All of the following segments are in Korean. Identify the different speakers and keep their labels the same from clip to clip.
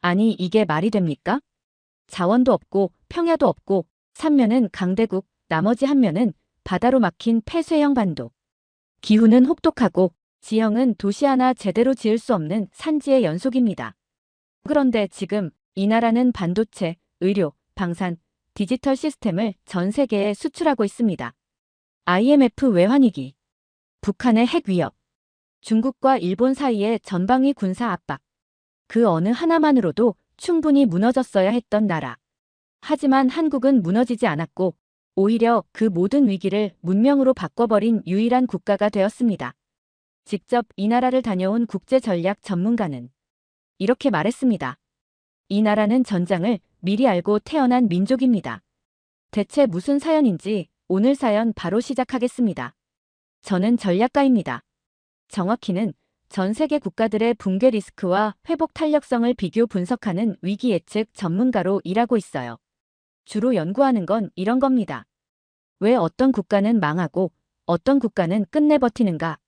Speaker 1: 아니 이게 말이 됩니까? 자원도 없고 평야도 없고 삼면은 강대국, 나머지 한 면은 바다로 막힌 폐쇄형 반도. 기후는 혹독하고 지형은 도시 하나 제대로 지을 수 없는 산지의 연속입니다. 그런데 지금 이 나라는 반도체, 의료, 방산, 디지털 시스템을 전 세계에 수출하고 있습니다. IMF 외환위기, 북한의 핵 위협, 중국과 일본 사이의 전방위 군사 압박. 그 어느 하나만으로도 충분히 무너졌어야 했던 나라. 하지만 한국은 무너지지 않았고 오히려 그 모든 위기를 문명으로 바꿔버린 유일한 국가가 되었습니다. 직접 이 나라를 다녀온 국제전략 전문가는 이렇게 말했습니다. 이 나라는 전장을 미리 알고 태어난 민족입니다. 대체 무슨 사연인지 오늘 사연 바로 시작하겠습니다. 저는 전략가입니다. 정확히는 전 세계 국가들의 붕괴 리스크와 회복 탄력성을 비교 분석하는 위기 예측 전문가로 일하고 있어요. 주로 연구하는 건 이런 겁니다. 왜 어떤 국가는 망하고 어떤 국가는 끝내 버티는가?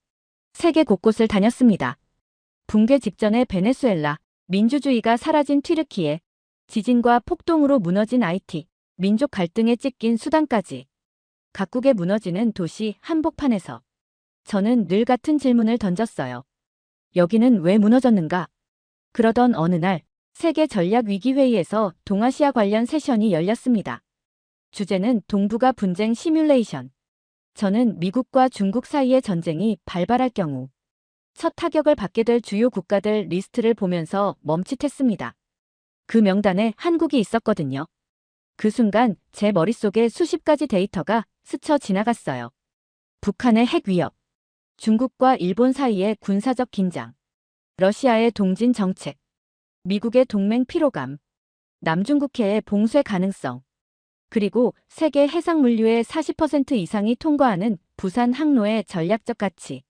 Speaker 1: 세계 곳곳을 다녔습니다. 붕괴 직전의 베네수엘라, 민주주의가 사라진 튀르키예, 지진과 폭동으로 무너진 하이티, 민족 갈등에 찢긴 수단까지. 각국의 무너지는 도시 한복판에서 저는 늘 같은 질문을 던졌어요. 여기는 왜 무너졌는가? 그러던 어느 날 세계 전략위기회의에서 동아시아 관련 세션이 열렸습니다. 주제는 동북아 분쟁 시뮬레이션. 저는 미국과 중국 사이의 전쟁이 발발할 경우 첫 타격을 받게 될 주요 국가들 리스트를 보면서 멈칫했습니다. 그 명단에 한국이 있었거든요. 그 순간 제 머릿속에 수십 가지 데이터가 스쳐 지나갔어요. 북한의 핵 위협, 중국과 일본 사이의 군사적 긴장, 러시아의 동진 정책, 미국의 동맹 피로감, 남중국해의 봉쇄 가능성, 그리고 세계 해상 물류의 40% 이상이 통과하는 부산 항로의 전략적 가치.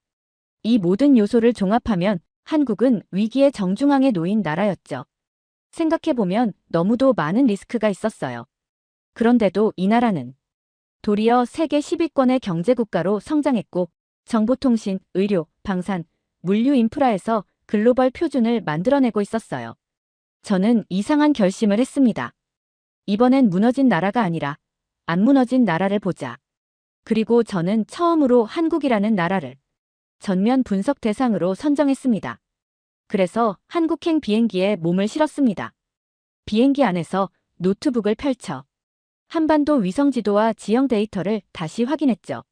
Speaker 1: 이 모든 요소를 종합하면 한국은 위기의 정중앙에 놓인 나라였죠. 생각해보면 너무도 많은 리스크가 있었어요. 그런데도 이 나라는 도리어 세계 10위권의 경제국가로 성장했고 정보통신, 의료, 방산, 물류 인프라에서 글로벌 표준을 만들어내고 있었어요. 저는 이상한 결심을 했습니다. 이번엔 무너진 나라가 아니라 안 무너진 나라를 보자. 그리고 저는 처음으로 한국이라는 나라를 전면 분석 대상으로 선정했습니다. 그래서 한국행 비행기에 몸을 실었습니다. 비행기 안에서 노트북을 펼쳐 한반도 위성 지도와 지형 데이터를 다시 확인했죠.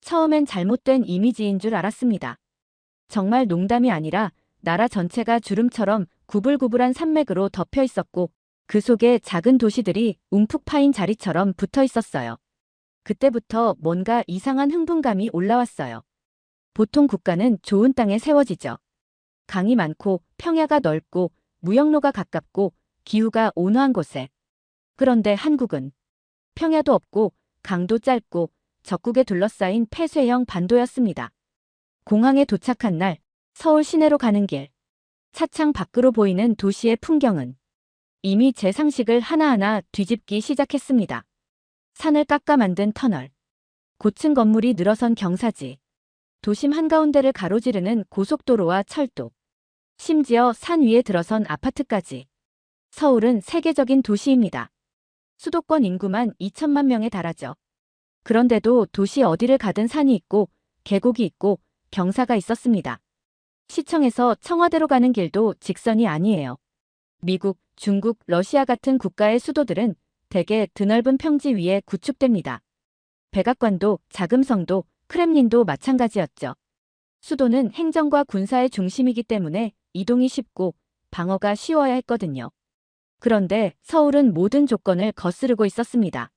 Speaker 1: 처음엔 잘못된 이미지인 줄 알았습니다. 정말 농담이 아니라 나라 전체가 주름처럼 구불구불한 산맥으로 덮여 있었고 그 속에 작은 도시들이 움푹 파인 자리처럼 붙어 있었어요. 그때부터 뭔가 이상한 흥분감이 올라왔어요. 보통 국가는 좋은 땅에 세워지죠. 강이 많고 평야가 넓고 무역로가 가깝고 기후가 온화한 곳에. 그런데 한국은 평야도 없고 강도 짧고 적국에 둘러싸인 폐쇄형 반도였습니다. 공항에 도착한 날 서울 시내로 가는 길. 차창 밖으로 보이는 도시의 풍경은 이미 제 상식을 하나하나 뒤집기 시작했습니다. 산을 깎아 만든 터널, 고층 건물이 늘어선 경사지, 도심 한가운데를 가로지르는 고속도로와 철도, 심지어 산 위에 들어선 아파트까지. 서울은 세계적인 도시입니다. 수도권 인구만 2천만 명에 달하죠. 그런데도 도시 어디를 가든 산이 있고 계곡이 있고 경사가 있었습니다. 시청에서 청와대로 가는 길도 직선이 아니에요. 미국, 중국, 러시아 같은 국가의 수도들은 대개 드넓은 평지 위에 구축됩니다. 백악관도, 자금성도, 크렘린도 마찬가지였죠. 수도는 행정과 군사의 중심이기 때문에 이동이 쉽고 방어가 쉬워야 했거든요. 그런데 서울은 모든 조건을 거스르고 있었습니다.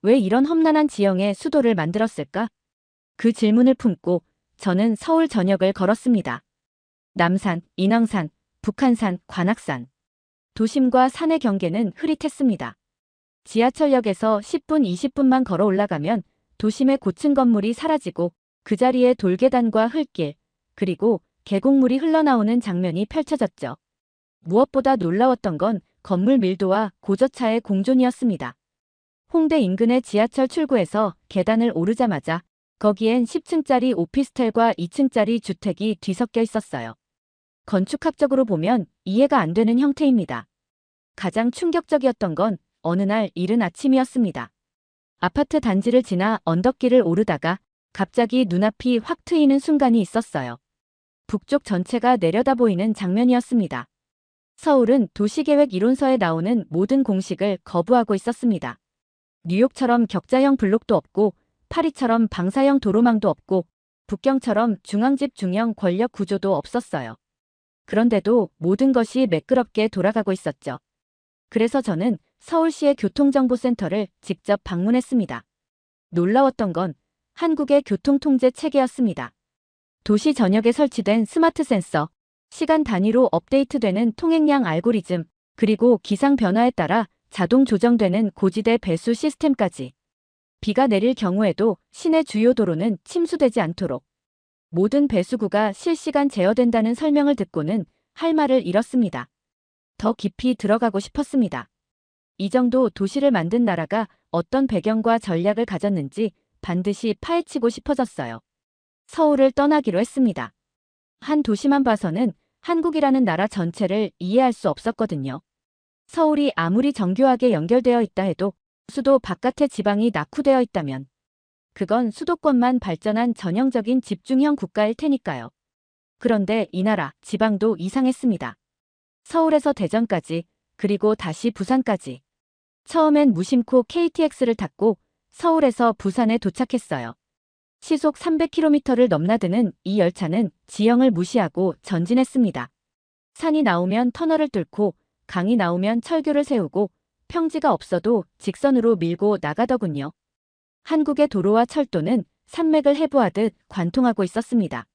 Speaker 1: 왜 이런 험난한 지형에 수도를 만들었을까? 그 질문을 품고 저는 서울 전역을 걸었습니다. 남산, 인왕산, 북한산, 관악산. 도심과 산의 경계는 흐릿했습니다. 지하철역에서 10분, 20분만 걸어 올라가면 도심의 고층 건물이 사라지고 그 자리에 돌계단과 흙길, 그리고 계곡물이 흘러나오는 장면이 펼쳐졌죠. 무엇보다 놀라웠던 건 건물 밀도와 고저차의 공존이었습니다. 홍대 인근의 지하철 출구에서 계단을 오르자마자 거기엔 10층짜리 오피스텔과 2층짜리 주택이 뒤섞여 있었어요. 건축학적으로 보면 이해가 안 되는 형태입니다. 가장 충격적이었던 건 어느 날 이른 아침이었습니다. 아파트 단지를 지나 언덕길을 오르다가 갑자기 눈앞이 확 트이는 순간이 있었어요. 북쪽 전체가 내려다 보이는 장면이었습니다. 서울은 도시계획 이론서에 나오는 모든 공식을 거부하고 있었습니다. 뉴욕처럼 격자형 블록도 없고 파리처럼 방사형 도로망도 없고 북경처럼 중앙집 중형 권력 구조도 없었어요. 그런데도 모든 것이 매끄럽게 돌아가고 있었죠. 그래서 저는 서울시의 교통정보센터를 직접 방문했습니다. 놀라웠던 건 한국의 교통통제 체계였습니다. 도시 전역에 설치된 스마트 센서, 시간 단위로 업데이트되는 통행량 알고리즘, 그리고 기상 변화에 따라 자동 조정되는 고지대 배수 시스템까지. 비가 내릴 경우에도 시내 주요 도로는 침수되지 않도록 모든 배수구가 실시간 제어된다는 설명을 듣고는 할 말을 잃었습니다. 더 깊이 들어가고 싶었습니다. 이 정도 도시를 만든 나라가 어떤 배경과 전략을 가졌는지 반드시 파헤치고 싶어졌어요. 서울을 떠나기로 했습니다. 한 도시만 봐서는 한국이라는 나라 전체를 이해할 수 없었거든요. 서울이 아무리 정교하게 연결되어 있다 해도 수도 바깥의 지방이 낙후되어 있다면 그건 수도권만 발전한 전형적인 집중형 국가일 테니까요. 그런데 이 나라, 지방도 이상했습니다. 서울에서 대전까지, 그리고 다시 부산까지. 처음엔 무심코 KTX를 탔고 서울에서 부산에 도착했어요. 시속 300km를 넘나드는 이 열차는 지형을 무시하고 전진했습니다. 산이 나오면 터널을 뚫고 강이 나오면 철교를 세우고 평지가 없어도 직선으로 밀고 나가더군요. 한국의 도로와 철도는 산맥을 해부하듯 관통하고 있었습니다.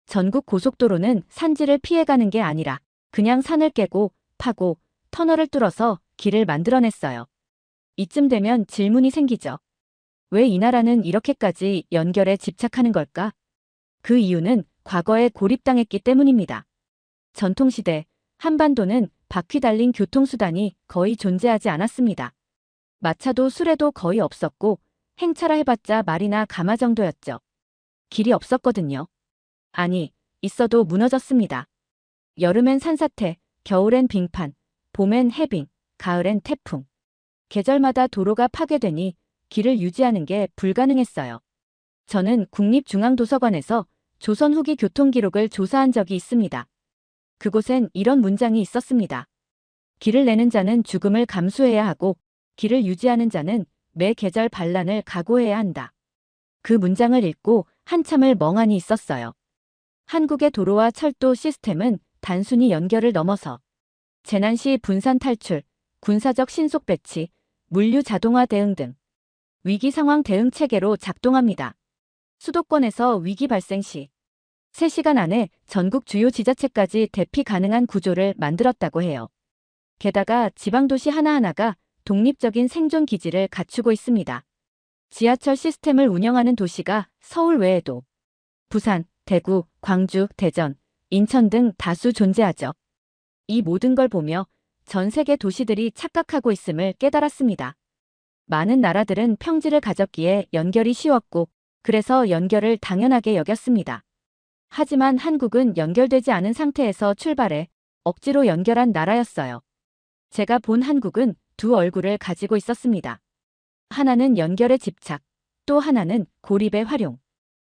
Speaker 1: 전국 고속도로는 산지를 피해가는 게 아니라 그냥 산을 깨고 파고 터널을 뚫어서 길을 만들어냈어요. 이쯤 되면 질문이 생기죠. 왜 이 나라는 이렇게까지 연결에 집착하는 걸까? 그 이유는 과거에 고립당했기 때문입니다. 전통시대, 한반도는 바퀴 달린 교통수단이 거의 존재하지 않았습니다. 마차도 수레도 거의 없었고 행차라 해봤자 말이나 가마 정도였죠. 길이 없었거든요. 아니, 있어도 무너졌습니다. 여름엔 산사태, 겨울엔 빙판, 봄엔 해빙, 가을엔 태풍. 계절마다 도로가 파괴되니 길을 유지하는 게 불가능했어요. 저는 국립중앙도서관에서 조선 후기 교통기록을 조사한 적이 있습니다. 그곳엔 이런 문장이 있었습니다. 길을 내는 자는 죽음을 감수해야 하고 길을 유지하는 자는 매 계절 반란을 각오해야 한다. 그 문장을 읽고 한참을 멍하니 있었어요. 한국의 도로와 철도 시스템은 단순히 연결을 넘어서 재난 시 분산 탈출, 군사적 신속 배치, 물류 자동화 대응 등 위기 상황 대응 체계로 작동합니다. 수도권에서 위기 발생 시 3시간 안에 전국 주요 지자체까지 대피 가능한 구조를 만들었다고 해요. 게다가 지방도시 하나하나가 독립적인 생존 기지를 갖추고 있습니다. 지하철 시스템을 운영하는 도시가 서울 외에도 부산, 대구, 광주, 대전, 인천 등 다수 존재하죠. 이 모든 걸 보며 전 세계 도시들이 착각하고 있음을 깨달았습니다. 많은 나라들은 평지를 가졌기에 연결이 쉬웠고 그래서 연결을 당연하게 여겼습니다. 하지만 한국은 연결되지 않은 상태에서 출발해 억지로 연결한 나라였어요. 제가 본 한국은 두 얼굴을 가지고 있었습니다. 하나는 연결의 집착, 또 하나는 고립의 활용.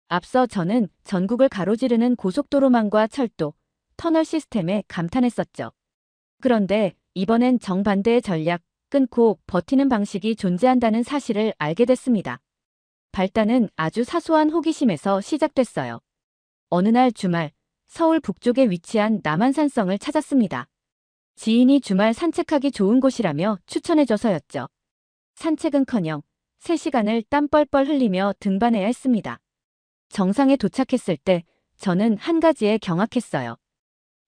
Speaker 1: 앞서 저는 전국을 가로지르는 고속도로망과 철도, 터널 시스템에 감탄했었죠. 그런데 이번엔 정반대의 전략, 끊고 버티는 방식이 존재한다는 사실을 알게 됐습니다. 발단은 아주 사소한 호기심에서 시작됐어요. 어느 날 주말, 서울 북쪽에 위치한 남한산성을 찾았습니다. 지인이 주말 산책하기 좋은 곳이라며 추천해줘서였죠. 산책은커녕 3시간을 땀 뻘뻘 흘리며 등반해야 했습니다. 정상에 도착했을 때 저는 한 가지에 경악했어요.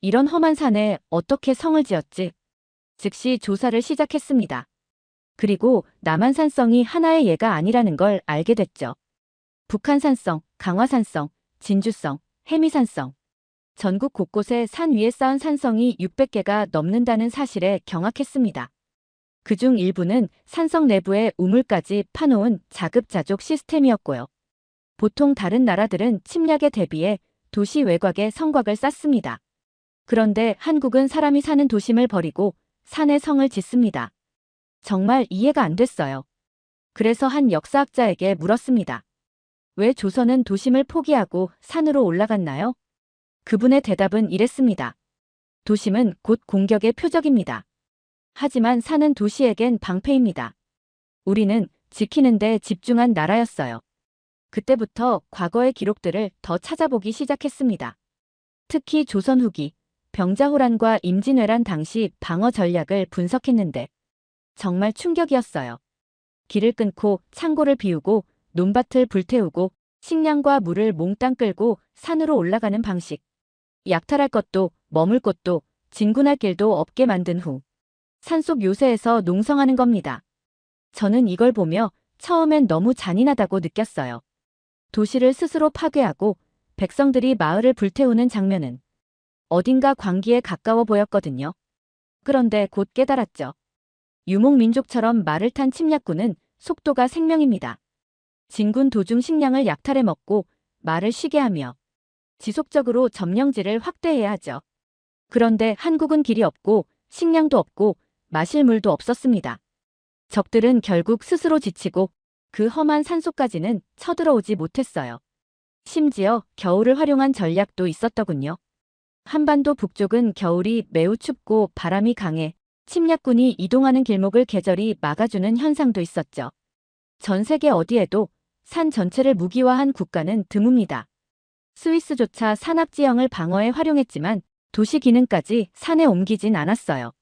Speaker 1: 이런 험한 산에 어떻게 성을 지었지? 즉시 조사를 시작했습니다. 그리고 남한산성이 하나의 예가 아니라는 걸 알게 됐죠. 북한산성, 강화산성, 진주성, 해미산성. 전국 곳곳에 산 위에 쌓은 산성이 600개가 넘는다는 사실에 경악했습니다. 그중 일부는 산성 내부에 우물까지 파놓은 자급자족 시스템이었고요. 보통 다른 나라들은 침략에 대비해 도시 외곽에 성곽을 쌓습니다. 그런데 한국은 사람이 사는 도심을 버리고 산에 성을 짓습니다. 정말 이해가 안 됐어요. 그래서 한 역사학자에게 물었습니다. 왜 조선은 도심을 포기하고 산으로 올라갔나요? 그분의 대답은 이랬습니다. 도심은 곧 공격의 표적입니다. 하지만 산은 도시에겐 방패입니다. 우리는 지키는 데 집중한 나라였어요. 그때부터 과거의 기록들을 더 찾아보기 시작했습니다. 특히 조선 후기 병자호란과 임진왜란 당시 방어 전략을 분석했는데 정말 충격이었어요. 길을 끊고 창고를 비우고 논밭을 불태우고 식량과 물을 몽땅 끌고 산으로 올라가는 방식. 약탈할 것도 머물 곳도 진군할 길도 없게 만든 후 산속 요새에서 농성하는 겁니다. 저는 이걸 보며 처음엔 너무 잔인하다고 느꼈어요. 도시를 스스로 파괴하고 백성들이 마을을 불태우는 장면은 어딘가 광기에 가까워 보였거든요. 그런데 곧 깨달았죠. 유목민족처럼 말을 탄 침략군은 속도가 생명입니다. 진군 도중 식량을 약탈해 먹고 말을 쉬게 하며 지속적으로 점령지를 확대해야 하죠. 그런데 한국은 길이 없고 식량도 없고 마실 물도 없었습니다. 적들은 결국 스스로 지치고 그 험한 산속까지는 쳐들어오지 못했어요. 심지어 겨울을 활용한 전략도 있었더군요. 한반도 북쪽은 겨울이 매우 춥고 바람이 강해 침략군이 이동하는 길목을 계절이 막아주는 현상도 있었죠. 전 세계 어디에도 산 전체를 무기화한 국가는 드뭅니다. 스위스조차 산악지형을 방어에 활용했지만 도시 기능까지 산에 옮기진 않았어요.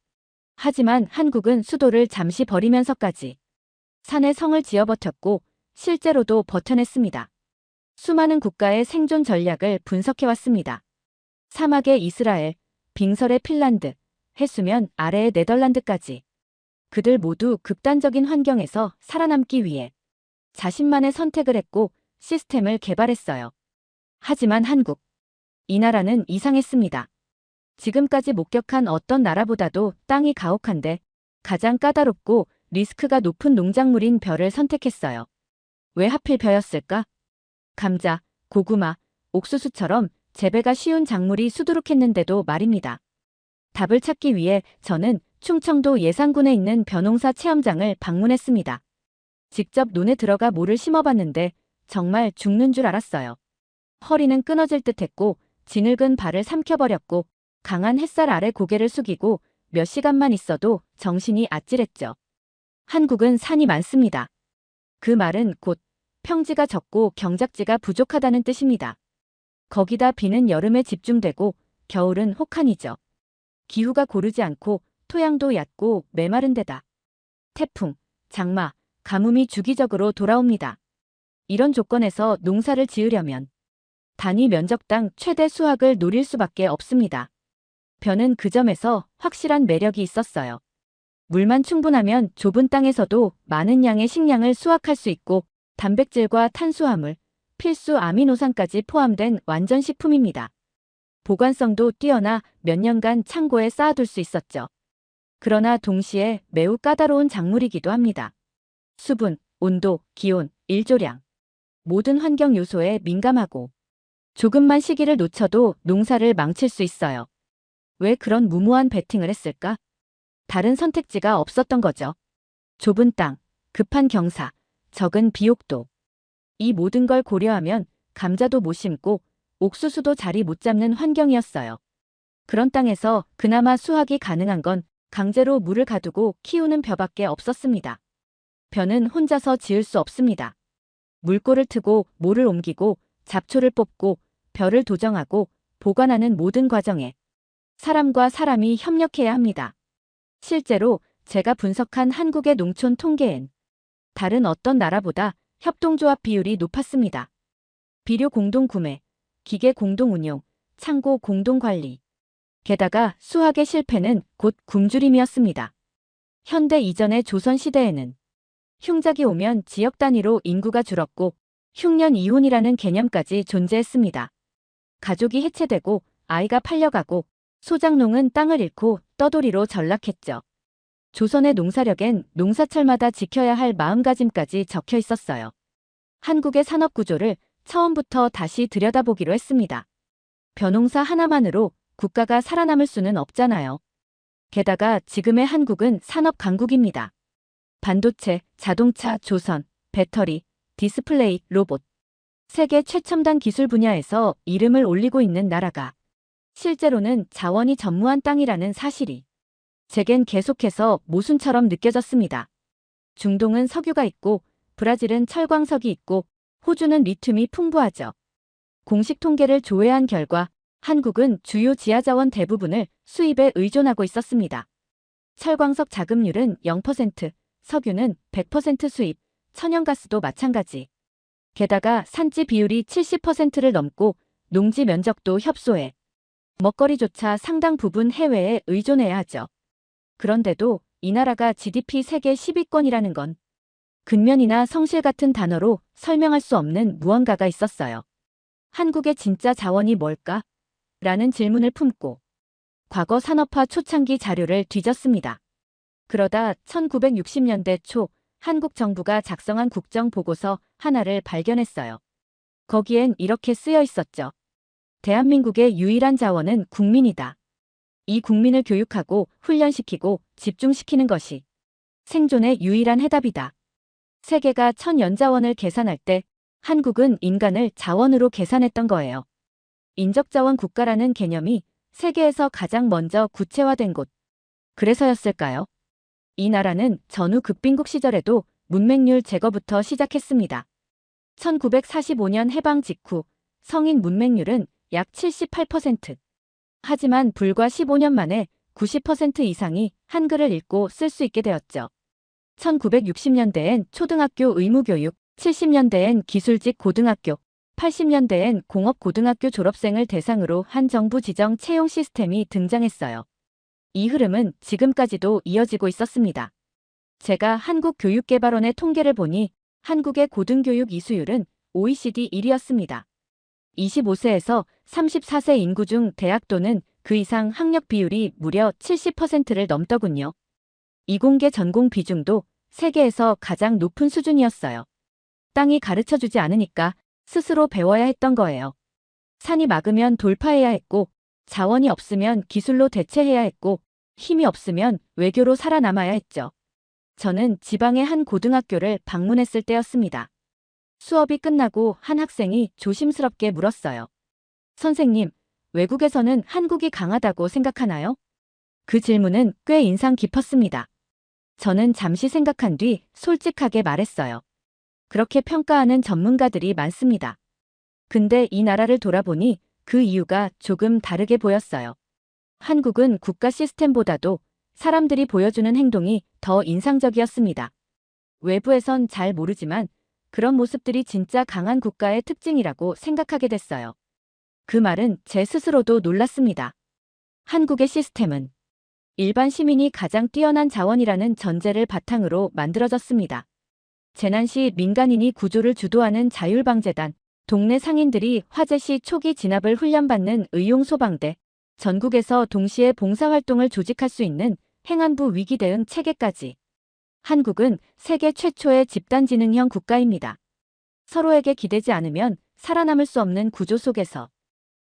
Speaker 1: 하지만 한국은 수도를 잠시 버리면서까지 산에 성을 지어 버텼고 실제로도 버텨냈습니다. 수많은 국가의 생존 전략을 분석해왔습니다. 사막의 이스라엘, 빙설의 핀란드, 해수면 아래의 네덜란드까지. 그들 모두 극단적인 환경에서 살아남기 위해 자신만의 선택을 했고 시스템을 개발했어요. 하지만 한국, 이 나라는 이상했습니다. 지금까지 목격한 어떤 나라보다도 땅이 가혹한데 가장 까다롭고 리스크가 높은 농작물인 벼를 선택했어요. 왜 하필 벼였을까? 감자, 고구마, 옥수수처럼 재배가 쉬운 작물이 수두룩했는데도 말입니다. 답을 찾기 위해 저는 충청도 예산군에 있는 벼농사 체험장을 방문했습니다. 직접 논에 들어가 모를 심어봤는데 정말 죽는 줄 알았어요. 허리는 끊어질 듯했고 지늙은 발을 삼켜버렸고 강한 햇살 아래 고개를 숙이고 몇 시간만 있어도 정신이 아찔했죠. 한국은 산이 많습니다. 그 말은 곧 평지가 적고 경작지가 부족하다는 뜻입니다. 거기다 비는 여름에 집중되고 겨울은 혹한이죠. 기후가 고르지 않고 토양도 얕고 메마른 데다 태풍, 장마, 가뭄이 주기적으로 돌아옵니다. 이런 조건에서 농사를 지으려면 단위 면적당 최대 수확을 노릴 수밖에 없습니다. 벼는 그 점에서 확실한 매력이 있었어요. 물만 충분하면 좁은 땅에서도 많은 양의 식량을 수확할 수 있고 단백질과 탄수화물, 필수 아미노산까지 포함된 완전 식품입니다. 보관성도 뛰어나 몇 년간 창고에 쌓아둘 수 있었죠. 그러나 동시에 매우 까다로운 작물이기도 합니다. 수분, 온도, 기온, 일조량, 모든 환경 요소에 민감하고 조금만 시기를 놓쳐도 농사를 망칠 수 있어요. 왜 그런 무모한 베팅을 했을까? 다른 선택지가 없었던 거죠. 좁은 땅, 급한 경사, 적은 비옥도. 이 모든 걸 고려하면 감자도 못 심고 옥수수도 자리 못 잡는 환경이었어요. 그런 땅에서 그나마 수확이 가능한 건 강제로 물을 가두고 키우는 벼밖에 없었습니다. 벼는 혼자서 지을 수 없습니다. 물꼬를 트고 모를 옮기고 잡초를 뽑고 벼를 도정하고 보관하는 모든 과정에 사람과 사람이 협력해야 합니다. 실제로 제가 분석한 한국의 농촌 통계엔 다른 어떤 나라보다 협동조합 비율이 높았습니다. 비료 공동 구매, 기계 공동 운용, 창고 공동 관리. 게다가 수확의 실패는 곧 굶주림이었습니다. 현대 이전의 조선 시대에는 흉작이 오면 지역 단위로 인구가 줄었고 흉년 이혼이라는 개념까지 존재했습니다. 가족이 해체되고 아이가 팔려가고 소작농은 땅을 잃고 떠돌이로 전락했죠. 조선의 농사력엔 농사철마다 지켜야 할 마음가짐까지 적혀 있었어요. 한국의 산업 구조를 처음부터 다시 들여다보기로 했습니다. 벼농사 하나만으로 국가가 살아남을 수는 없잖아요. 게다가 지금의 한국은 산업 강국입니다. 반도체, 자동차, 조선, 배터리, 디스플레이, 로봇. 세계 최첨단 기술 분야에서 이름을 올리고 있는 나라가 실제로는 자원이 전무한 땅이라는 사실이 제겐 계속해서 모순처럼 느껴졌습니다. 중동은 석유가 있고 브라질은 철광석이 있고 호주는 리튬이 풍부하죠. 공식 통계를 조회한 결과 한국은 주요 지하자원 대부분을 수입에 의존하고 있었습니다. 철광석 자급률은 0%, 석유는 100% 수입, 천연가스도 마찬가지. 게다가 산지 비율이 70%를 넘고 농지 면적도 협소해 먹거리조차 상당 부분 해외에 의존해야 하죠. 그런데도 이 나라가 GDP 세계 10위권이라는 건 근면이나 성실 같은 단어로 설명할 수 없는 무언가가 있었어요. 한국의 진짜 자원이 뭘까? 라는 질문을 품고 과거 산업화 초창기 자료를 뒤졌습니다. 그러다 1960년대 초 한국 정부가 작성한 국정보고서 하나를 발견했어요. 거기엔 이렇게 쓰여 있었죠. 대한민국의 유일한 자원은 국민이다. 이 국민을 교육하고 훈련시키고 집중시키는 것이 생존의 유일한 해답이다. 세계가 천연자원을 계산할 때 한국은 인간을 자원으로 계산했던 거예요. 인적자원 국가라는 개념이 세계에서 가장 먼저 구체화된 곳. 그래서였을까요? 이 나라는 전후 급빈국 시절에도 문맹률 제거부터 시작했습니다. 1945년 해방 직후 성인 문맹률은 약 78%. 하지만 불과 15년 만에 90% 이상이 한글을 읽고 쓸 수 있게 되었죠. 1960년대엔 초등학교 의무교육, 70년대엔 기술직 고등학교, 80년대엔 공업고등학교 졸업생을 대상으로 한 정부 지정 채용 시스템이 등장했어요. 이 흐름은 지금까지도 이어지고 있었습니다. 제가 한국교육개발원의 통계를 보니 한국의 고등교육 이수율은 OECD 1위였습니다. 25세에서 34세 인구 중 대학 또는 그 이상 학력 비율이 무려 70%를 넘더군요. 이공계 전공 비중도 세계에서 가장 높은 수준이었어요. 땅이 가르쳐주지 않으니까 스스로 배워야 했던 거예요. 산이 막으면 돌파해야 했고, 자원이 없으면 기술로 대체해야 했고, 힘이 없으면 외교로 살아남아야 했죠. 저는 지방의 한 고등학교를 방문했을 때였습니다. 수업이 끝나고 한 학생이 조심스럽게 물었어요. 선생님, 외국에서는 한국이 강하다고 생각하나요? 그 질문은 꽤 인상 깊었습니다. 저는 잠시 생각한 뒤 솔직하게 말했어요. 그렇게 평가하는 전문가들이 많습니다. 근데 이 나라를 돌아보니 그 이유가 조금 다르게 보였어요. 한국은 국가 시스템보다도 사람들이 보여주는 행동이 더 인상적이었습니다. 외부에선 잘 모르지만 그런 모습들이 진짜 강한 국가의 특징이라고 생각하게 됐어요. 그 말은 제 스스로도 놀랐습니다. 한국의 시스템은 일반 시민이 가장 뛰어난 자원이라는 전제를 바탕으로 만들어졌습니다. 재난 시 민간인이 구조를 주도하는 자율방재단, 동네 상인들이 화재 시 초기 진압을 훈련받는 의용소방대, 전국에서 동시에 봉사활동을 조직할 수 있는 행안부 위기 대응 체계까지. 한국은 세계 최초의 집단지능형 국가입니다. 서로에게 기대지 않으면 살아남을 수 없는 구조 속에서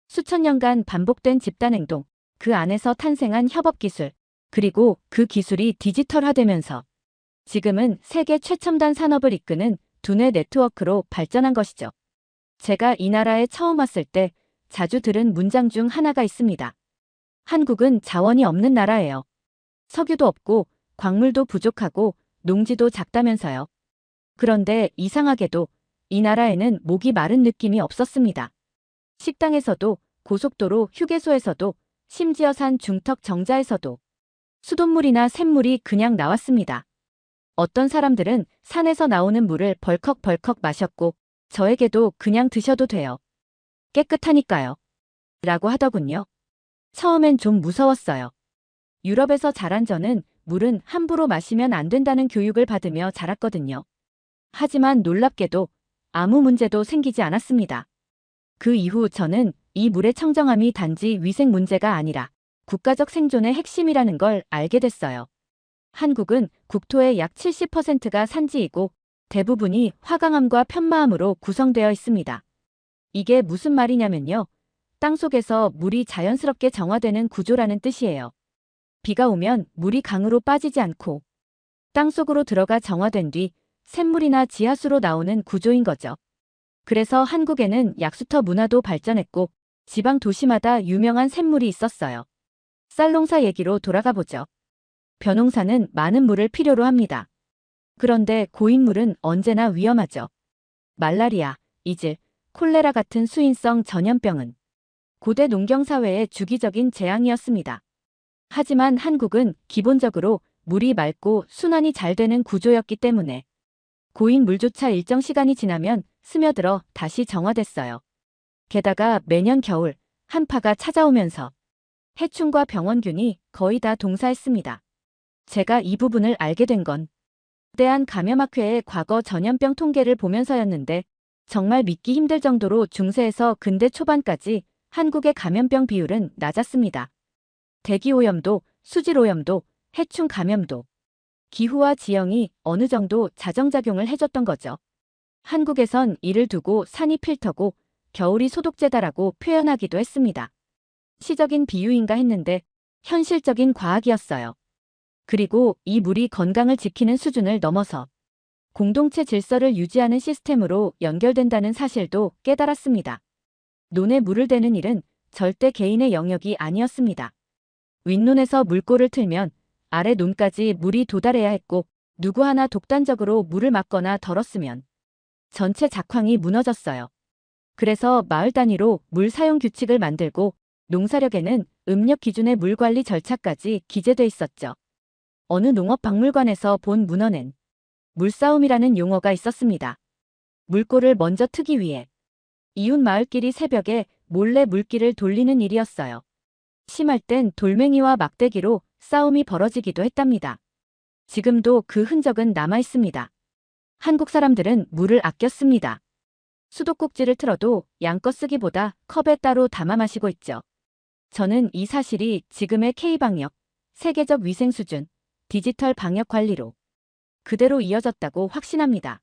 Speaker 1: 수천 년간 반복된 집단행동, 그 안에서 탄생한 협업기술, 그리고 그 기술이 디지털화되면서 지금은 세계 최첨단 산업을 이끄는 두뇌 네트워크로 발전한 것이죠. 제가 이 나라에 처음 왔을 때 자주 들은 문장 중 하나가 있습니다. 한국은 자원이 없는 나라예요. 석유도 없고 광물도 부족하고 농지도 작다면서요. 그런데 이상하게도 이 나라에는 목이 마른 느낌이 없었습니다. 식당에서도 고속도로 휴게소에서도 심지어 산 중턱 정자에서도 수돗물이나 샘물이 그냥 나왔습니다. 어떤 사람들은 산에서 나오는 물을 벌컥벌컥 마셨고 저에게도 그냥 드셔도 돼요. 깨끗하니까요. 라고 하더군요. 처음엔 좀 무서웠어요. 유럽에서 자란 저는 물은 함부로 마시면 안 된다는 교육을 받으며 자랐거든요. 하지만 놀랍게도 아무 문제도 생기지 않았습니다. 그 이후 저는 이 물의 청정함이 단지 위생 문제가 아니라 국가적 생존의 핵심이라는 걸 알게 됐어요. 한국은 국토의 약 70%가 산지이고 대부분이 화강암과 편마암으로 구성되어 있습니다. 이게 무슨 말이냐면요. 땅속에서 물이 자연스럽게 정화되는 구조라는 뜻이에요. 비가 오면 물이 강으로 빠지지 않고 땅속으로 들어가 정화된 뒤 샘물이나 지하수로 나오는 구조인 거죠. 그래서 한국에는 약수터 문화도 발전했고 지방 도시마다 유명한 샘물이 있었어요. 쌀농사 얘기로 돌아가 보죠. 벼농사는 많은 물을 필요로 합니다. 그런데 고인물은 언제나 위험하죠. 말라리아, 이질, 콜레라 같은 수인성 전염병은 고대 농경사회의 주기적인 재앙이었습니다. 하지만 한국은 기본적으로 물이 맑고 순환이 잘 되는 구조였기 때문에 고인 물조차 일정 시간이 지나면 스며들어 다시 정화됐어요. 게다가 매년 겨울 한파가 찾아오면서 해충과 병원균이 거의 다 동사했습니다. 제가 이 부분을 알게 된 건 대한감염학회의 과거 전염병 통계를 보면서였는데 정말 믿기 힘들 정도로 중세에서 근대 초반까지 한국의 감염병 비율은 낮았습니다. 대기오염도, 수질오염도, 해충 감염도, 기후와 지형이 어느 정도 자정작용을 해줬던 거죠. 한국에선 이를 두고 산이 필터고 겨울이 소독제다라고 표현하기도 했습니다. 시적인 비유인가 했는데 현실적인 과학이었어요. 그리고 이 물이 건강을 지키는 수준을 넘어서 공동체 질서를 유지하는 시스템으로 연결된다는 사실도 깨달았습니다. 논에 물을 대는 일은 절대 개인의 영역이 아니었습니다. 윗논에서 물꼬를 틀면 아래 논까지 물이 도달해야 했고 누구 하나 독단적으로 물을 막거나 덜었으면 전체 작황이 무너졌어요. 그래서 마을 단위로 물 사용 규칙을 만들고 농사력에는 음력 기준의 물 관리 절차까지 기재돼 있었죠. 어느 농업박물관에서 본 문헌엔 물싸움이라는 용어가 있었습니다. 물꼬를 먼저 트기 위해 이웃 마을끼리 새벽에 몰래 물길을 돌리는 일이었어요. 심할 땐 돌멩이와 막대기로 싸움이 벌어지기도 했답니다. 지금도 그 흔적은 남아 있습니다. 한국 사람들은 물을 아꼈습니다. 수도꼭지를 틀어도 양껏 쓰기보다 컵에 따로 담아 마시고 있죠. 저는 이 사실이 지금의 K방역, 세계적 위생 수준, 디지털 방역 관리로 그대로 이어졌다고 확신합니다.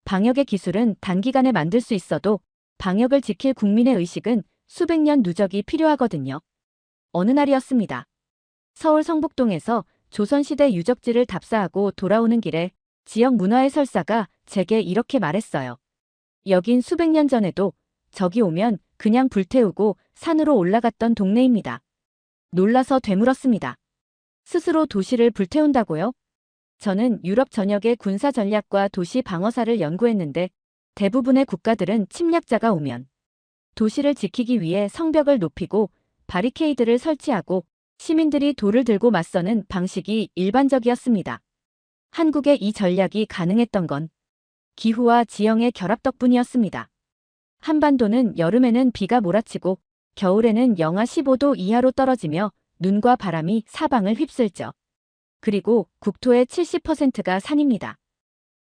Speaker 1: 방역의 기술은 단기간에 만들 수 있어도 방역을 지킬 국민의 의식은 수백 년 누적이 필요하거든요. 어느 날이었습니다. 서울 성북동에서 조선시대 유적지를 답사하고 돌아오는 길에 지역 문화해설사가 제게 이렇게 말했어요. 여긴 수백 년 전에도 저기 오면 그냥 불태우고 산으로 올라갔던 동네입니다. 놀라서 되물었습니다. 스스로 도시를 불태운다고요? 저는 유럽 전역의 군사 전략과 도시 방어사를 연구했는데 대부분의 국가들은 침략자가 오면 도시를 지키기 위해 성벽을 높이고 바리케이드를 설치하고 시민들이 돌을 들고 맞서는 방식이 일반적이었습니다. 한국의 이 전략이 가능했던 건 기후와 지형의 결합 덕분이었습니다. 한반도는 여름에는 비가 몰아치고 겨울에는 영하 15도 이하로 떨어지며 눈과 바람이 사방을 휩쓸죠. 그리고 국토의 70%가 산입니다.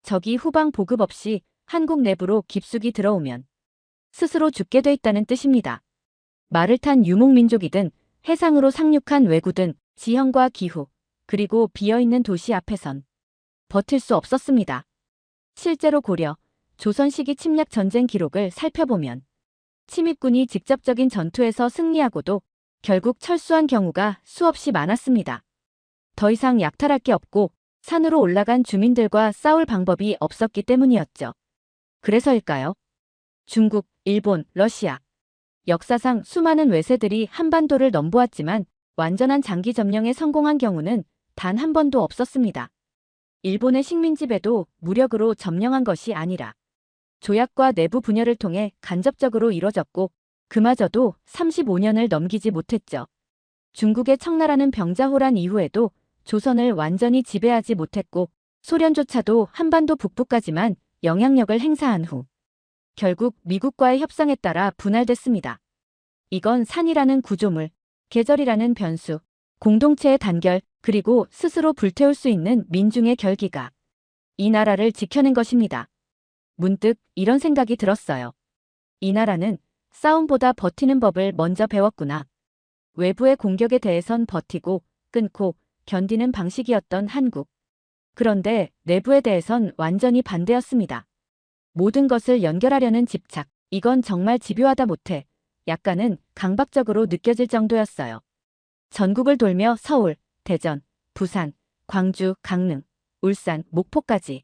Speaker 1: 적이 후방 보급 없이 한국 내부로 깊숙이 들어오면 스스로 죽게 돼 있다는 뜻입니다. 말을 탄 유목민족이든 해상으로 상륙한 왜구든 지형과 기후, 그리고 비어있는 도시 앞에선 버틸 수 없었습니다. 실제로 고려, 조선 시기 침략 전쟁 기록을 살펴보면 침입군이 직접적인 전투에서 승리하고도 결국 철수한 경우가 수없이 많았습니다. 더 이상 약탈할 게 없고 산으로 올라간 주민들과 싸울 방법이 없었기 때문이었죠. 그래서일까요? 중국, 일본, 러시아. 역사상 수많은 외세들이 한반도를 넘보았지만 완전한 장기 점령에 성공한 경우는 단 한 번도 없었습니다. 일본의 식민지배도 무력으로 점령한 것이 아니라 조약과 내부 분열을 통해 간접적으로 이뤄졌고 그마저도 35년을 넘기지 못했죠. 중국의 청나라는 병자호란 이후에도 조선을 완전히 지배하지 못했고 소련조차도 한반도 북부까지만 영향력을 행사한 후 결국 미국과의 협상에 따라 분할됐습니다. 이건 산이라는 구조물, 계절이라는 변수, 공동체의 단결, 그리고 스스로 불태울 수 있는 민중의 결기가 이 나라를 지켜낸 것입니다. 문득 이런 생각이 들었어요. 이 나라는 싸움보다 버티는 법을 먼저 배웠구나. 외부의 공격에 대해선 버티고 끊고 견디는 방식이었던 한국. 그런데 내부에 대해선 완전히 반대였습니다. 모든 것을 연결하려는 집착, 이건 정말 집요하다 못해 약간은 강박적으로 느껴질 정도였어요. 전국을 돌며 서울, 대전, 부산, 광주, 강릉, 울산, 목포까지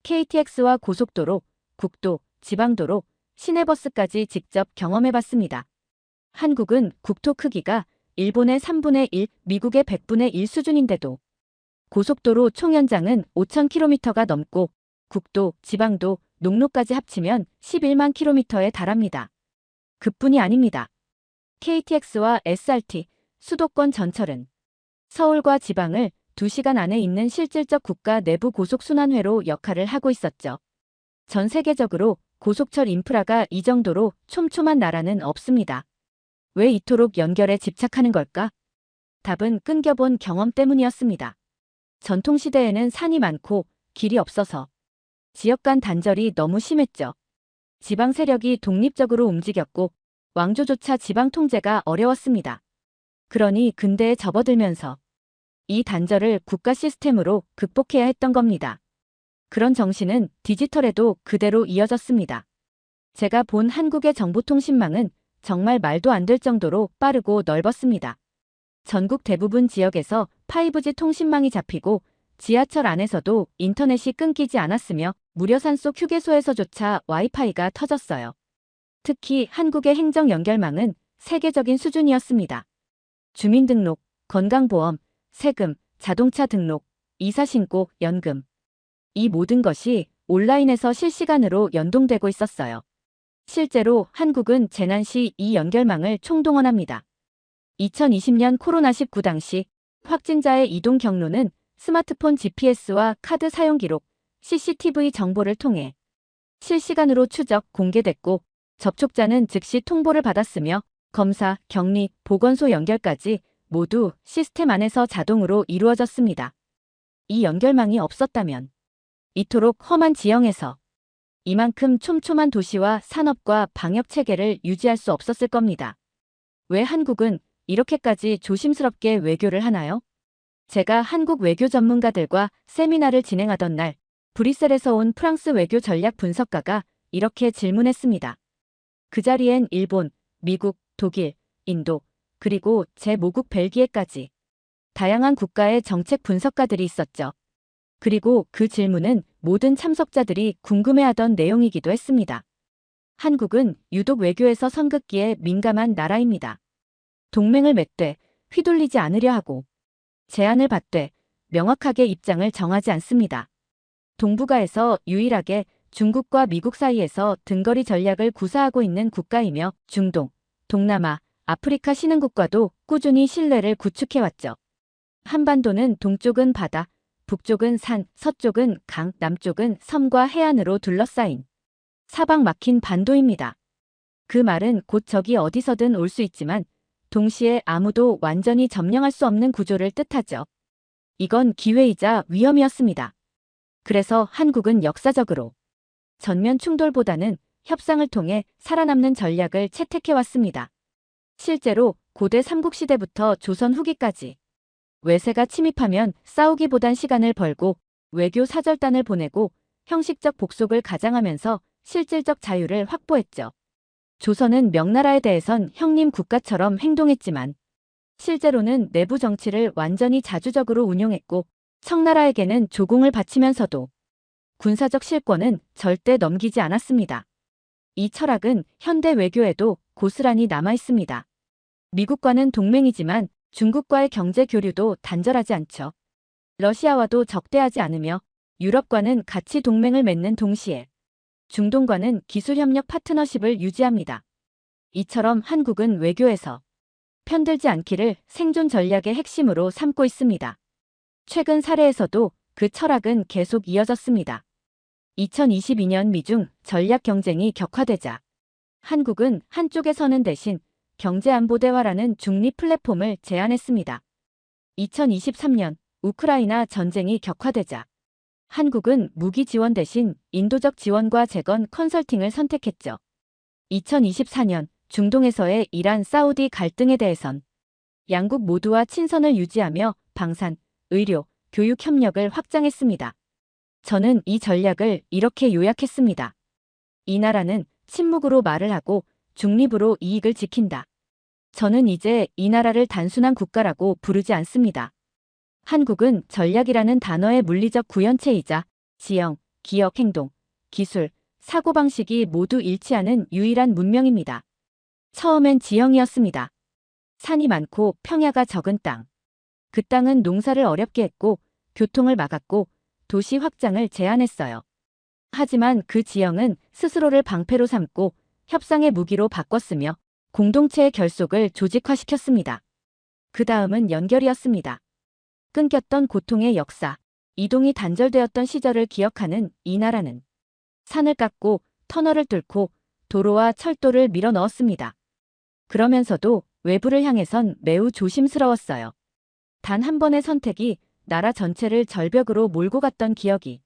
Speaker 1: KTX와 고속도로, 국도, 지방도로, 시내버스까지 직접 경험해봤습니다. 한국은 국토 크기가 일본의 3분의 1, 미국의 100분의 1 수준인데도 고속도로 총연장은 5,000km가 넘고 국도, 지방도, 농로까지 합치면 11만 km에 달합니다. 그뿐이 아닙니다. KTX와 SRT, 수도권 전철은 서울과 지방을 2시간 안에 잇는 실질적 국가 내부 고속순환회로 역할을 하고 있었죠. 전 세계적으로 고속철 인프라가 이 정도로 촘촘한 나라는 없습니다. 왜 이토록 연결에 집착하는 걸까? 답은 끊겨본 경험 때문이었습니다. 전통시대에는 산이 많고 길이 없어서 지역 간 단절이 너무 심했죠. 지방 세력이 독립적으로 움직였고 왕조조차 지방 통제가 어려웠습니다. 그러니 근대에 접어들면서 이 단절을 국가 시스템으로 극복해야 했던 겁니다. 그런 정신은 디지털에도 그대로 이어졌습니다. 제가 본 한국의 정보통신망은 정말 말도 안 될 정도로 빠르고 넓었습니다. 전국 대부분 지역에서 5G 통신망이 잡히고 지하철 안에서도 인터넷이 끊기지 않았으며 무려 산속 휴게소에서조차 와이파이가 터졌어요. 특히 한국의 행정 연결망은 세계적인 수준이었습니다. 주민등록, 건강보험, 세금, 자동차 등록, 이사신고, 연금. 이 모든 것이 온라인에서 실시간으로 연동되고 있었어요. 실제로 한국은 재난 시 이 연결망을 총동원합니다. 2020년 코로나19 당시 확진자의 이동 경로는 스마트폰 GPS와 카드 사용 기록, CCTV 정보를 통해 실시간으로 추적, 공개됐고 접촉자는 즉시 통보를 받았으며 검사, 격리, 보건소 연결까지 모두 시스템 안에서 자동으로 이루어졌습니다. 이 연결망이 없었다면 이토록 험한 지형에서 이만큼 촘촘한 도시와 산업과 방역 체계를 유지할 수 없었을 겁니다. 왜 한국은 이렇게까지 조심스럽게 외교를 하나요? 제가 한국 외교 전문가들과 세미나를 진행하던 날 브뤼셀에서 온 프랑스 외교 전략 분석가가 이렇게 질문했습니다. 그 자리엔 일본, 미국, 독일, 인도, 그리고 제 모국 벨기에까지 다양한 국가의 정책 분석가들이 있었죠. 그리고 그 질문은 모든 참석자들이 궁금해하던 내용이기도 했습니다. 한국은 유독 외교에서 선긋기에 민감한 나라입니다. 동맹을 맺되 휘둘리지 않으려 하고 제안을 받되 명확하게 입장을 정하지 않습니다. 동북아에서 유일하게 중국과 미국 사이에서 등거리 전략을 구사하고 있는 국가이며 중동, 동남아, 아프리카 신흥국과도 꾸준히 신뢰를 구축해왔죠. 한반도는 동쪽은 바다, 북쪽은 산, 서쪽은 강, 남쪽은 섬과 해안으로 둘러싸인 사방 막힌 반도입니다. 그 말은 곧 적이 어디서든 올 수 있지만 동시에 아무도 완전히 점령할 수 없는 구조를 뜻하죠. 이건 기회이자 위험이었습니다. 그래서 한국은 역사적으로 전면 충돌보다는 협상을 통해 살아남는 전략을 채택해왔습니다. 실제로 고대 삼국시대부터 조선 후기까지 외세가 침입하면 싸우기보단 시간을 벌고 외교 사절단을 보내고 형식적 복속을 가장하면서 실질적 자유를 확보했죠. 조선은 명나라에 대해선 형님 국가처럼 행동했지만 실제로는 내부 정치를 완전히 자주적으로 운용했고 청나라에게는 조공을 바치면서도 군사적 실권은 절대 넘기지 않았습니다. 이 철학은 현대 외교에도 고스란히 남아있습니다. 미국과는 동맹이지만 중국과의 경제 교류도 단절하지 않죠. 러시아와도 적대하지 않으며 유럽과는 가치 동맹을 맺는 동시에 중동과는 기술협력 파트너십을 유지합니다. 이처럼 한국은 외교에서 편들지 않기를 생존 전략의 핵심으로 삼고 있습니다. 최근 사례에서도 그 철학은 계속 이어졌습니다. 2022년 미중 전략 경쟁이 격화되자 한국은 한쪽에 서는 대신 경제안보대화라는 중립 플랫폼을 제안했습니다. 2023년 우크라이나 전쟁이 격화되자 한국은 무기 지원 대신 인도적 지원과 재건 컨설팅을 선택했죠. 2024년 중동에서의 이란 사우디 갈등에 대해선 양국 모두와 친선을 유지하며 방산, 의료, 교육 협력을 확장했습니다. 저는 이 전략을 이렇게 요약했습니다. 이 나라는 침묵으로 말을 하고 중립으로 이익을 지킨다. 저는 이제 이 나라를 단순한 국가라고 부르지 않습니다. 한국은 전략이라는 단어의 물리적 구현체이자 지형, 기억, 행동, 기술, 사고방식이 모두 일치하는 유일한 문명입니다. 처음엔 지형이었습니다. 산이 많고 평야가 적은 땅. 그 땅은 농사를 어렵게 했고 교통을 막았고 도시 확장을 제한했어요. 하지만 그 지형은 스스로를 방패로 삼고 협상의 무기로 바꿨으며 공동체의 결속을 조직화시켰습니다. 그 다음은 연결이었습니다. 끊겼던 고통의 역사, 이동이 단절되었던 시절을 기억하는 이 나라는 산을 깎고 터널을 뚫고 도로와 철도를 밀어 넣었습니다. 그러면서도 외부를 향해선 매우 조심스러웠어요. 단 한 번의 선택이 나라 전체를 절벽으로 몰고 갔던 기억이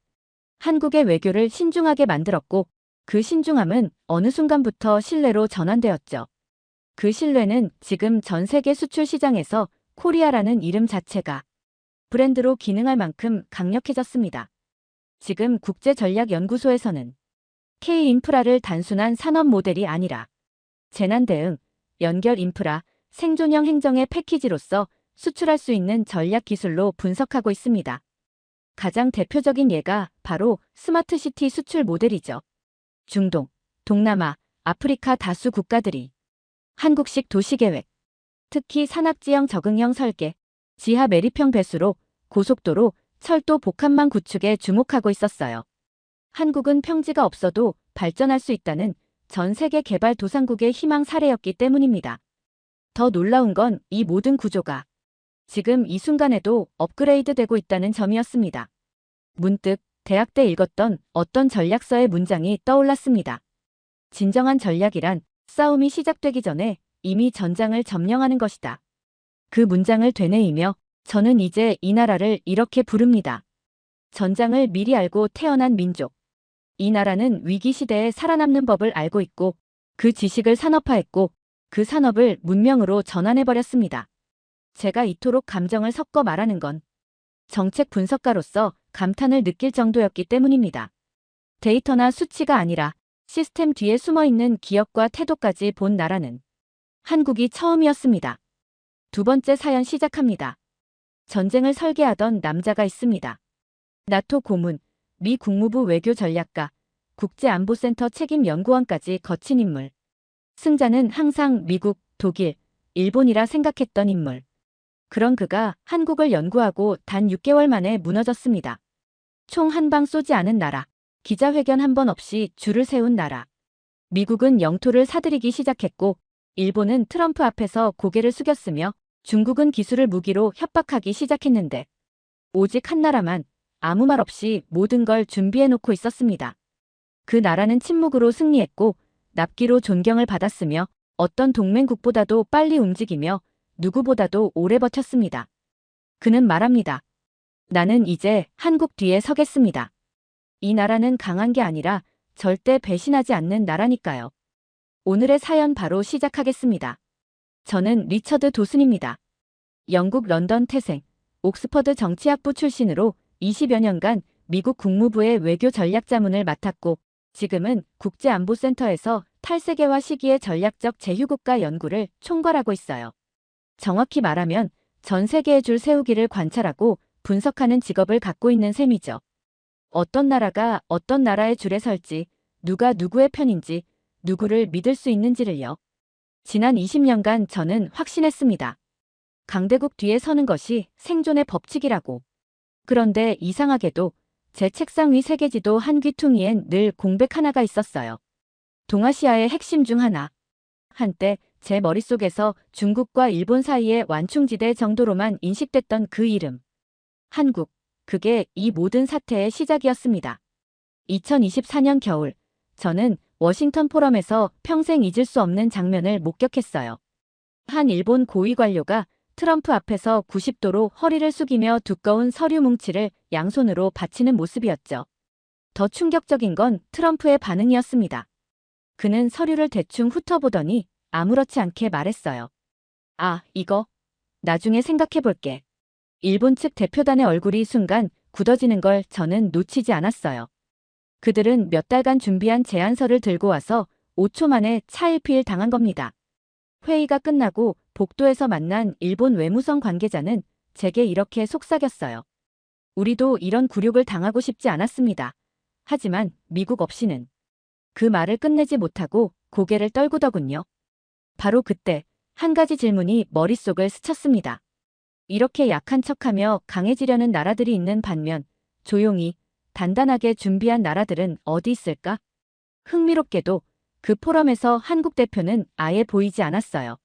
Speaker 1: 한국의 외교를 신중하게 만들었고 그 신중함은 어느 순간부터 신뢰로 전환되었죠. 그 신뢰는 지금 전 세계 수출 시장에서 코리아라는 이름 자체가 브랜드로 기능할 만큼 강력해졌습니다. 지금 국제전략연구소에서는 K인프라를 단순한 산업 모델이 아니라 재난 대응, 연결 인프라, 생존형 행정의 패키지로서 수출할 수 있는 전략 기술로 분석하고 있습니다. 가장 대표적인 예가 바로 스마트시티 수출 모델이죠. 중동, 동남아, 아프리카 다수 국가들이 한국식 도시계획, 특히 산악지형 적응형 설계, 지하 매립형 배수로, 고속도로, 철도 복합망 구축에 주목하고 있었어요. 한국은 평지가 없어도 발전할 수 있다는 전 세계 개발 도상국의 희망 사례였기 때문입니다. 더 놀라운 건 이 모든 구조가 지금 이 순간에도 업그레이드 되고 있다는 점이었습니다. 문득 대학 때 읽었던 어떤 전략서의 문장이 떠올랐습니다. 진정한 전략이란 싸움이 시작되기 전에 이미 전장을 점령하는 것이다. 그 문장을 되뇌이며 저는 이제 이 나라를 이렇게 부릅니다. 전장을 미리 알고 태어난 민족. 이 나라는 위기 시대에 살아남는 법을 알고 있고 그 지식을 산업화했고 그 산업을 문명으로 전환해버렸습니다. 제가 이토록 감정을 섞어 말하는 건 정책 분석가로서 감탄을 느낄 정도였기 때문입니다. 데이터나 수치가 아니라 시스템 뒤에 숨어있는 기억과 태도까지 본 나라는 한국이 처음이었습니다. 두 번째 사연 시작합니다. 전쟁을 설계하던 남자가 있습니다. 나토 고문, 미 국무부 외교전략가, 국제안보센터 책임연구원까지 거친 인물. 승자는 항상 미국, 독일, 일본이라 생각했던 인물. 그런 그가 한국을 연구하고 단 6개월 만에 무너졌습니다. 총 한 방 쏘지 않은 나라, 기자회견 한 번 없이 줄을 세운 나라. 미국은 영토를 사들이기 시작했고 일본은 트럼프 앞에서 고개를 숙였으며 중국은 기술을 무기로 협박하기 시작했는데 오직 한 나라만 아무 말 없이 모든 걸 준비해놓고 있었습니다. 그 나라는 침묵으로 승리했고 납기로 존경을 받았으며 어떤 동맹국보다도 빨리 움직이며 누구보다도 오래 버텼습니다. 그는 말합니다. 나는 이제 한국 뒤에 서겠습니다. 이 나라는 강한 게 아니라 절대 배신하지 않는 나라니까요. 오늘의 사연 바로 시작하겠습니다. 저는 리처드 도슨입니다. 영국 런던 태생, 옥스퍼드 정치학부 출신으로 20여 년간 미국 국무부의 외교 전략 자문을 맡았고 지금은 국제안보센터에서 탈세계화 시기의 전략적 제휴국가 연구를 총괄하고 있어요. 정확히 말하면 전 세계의 줄 세우기를 관찰하고 분석하는 직업을 갖고 있는 셈이죠. 어떤 나라가 어떤 나라의 줄에 설지, 누가 누구의 편인지, 누구를 믿을 수 있는지를요. 지난 20년간 저는 확신했습니다. 강대국 뒤에 서는 것이 생존의 법칙이라고. 그런데 이상하게도 제 책상 위 세계지도 한 귀퉁이엔 늘 공백 하나가 있었어요. 동아시아의 핵심 중 하나. 한때 제 머릿속에서 중국과 일본 사이의 완충지대 정도로만 인식됐던 그 이름. 한국. 그게 이 모든 사태의 시작이었습니다. 2024년 겨울, 저는 워싱턴 포럼에서 평생 잊을 수 없는 장면을 목격했어요. 한 일본 고위 관료가 트럼프 앞에서 90도로 허리를 숙이며 두꺼운 서류 뭉치를 양손으로 받치는 모습이었죠. 더 충격적인 건 트럼프의 반응이었습니다. 그는 서류를 대충 훑어보더니 아무렇지 않게 말했어요. 아, 이거 나중에 생각해볼게. 일본 측 대표단의 얼굴이 순간 굳어지는 걸 저는 놓치지 않았어요. 그들은 몇 달간 준비한 제안서를 들고 와서 5초 만에 차일피일 당한 겁니다. 회의가 끝나고 복도에서 만난 일본 외무성 관계자는 제게 이렇게 속삭였어요. 우리도 이런 굴욕을 당하고 싶지 않았습니다. 하지만 미국 없이는. 그 말을 끝내지 못하고 고개를 떨구더군요. 바로 그때 한 가지 질문이 머릿속을 스쳤습니다. 이렇게 약한 척하며 강해지려는 나라들이 있는 반면 조용히 단단하게 준비한 나라들은 어디 있을까? 흥미롭게도 그 포럼에서 한국 대표는 아예 보이지 않았어요.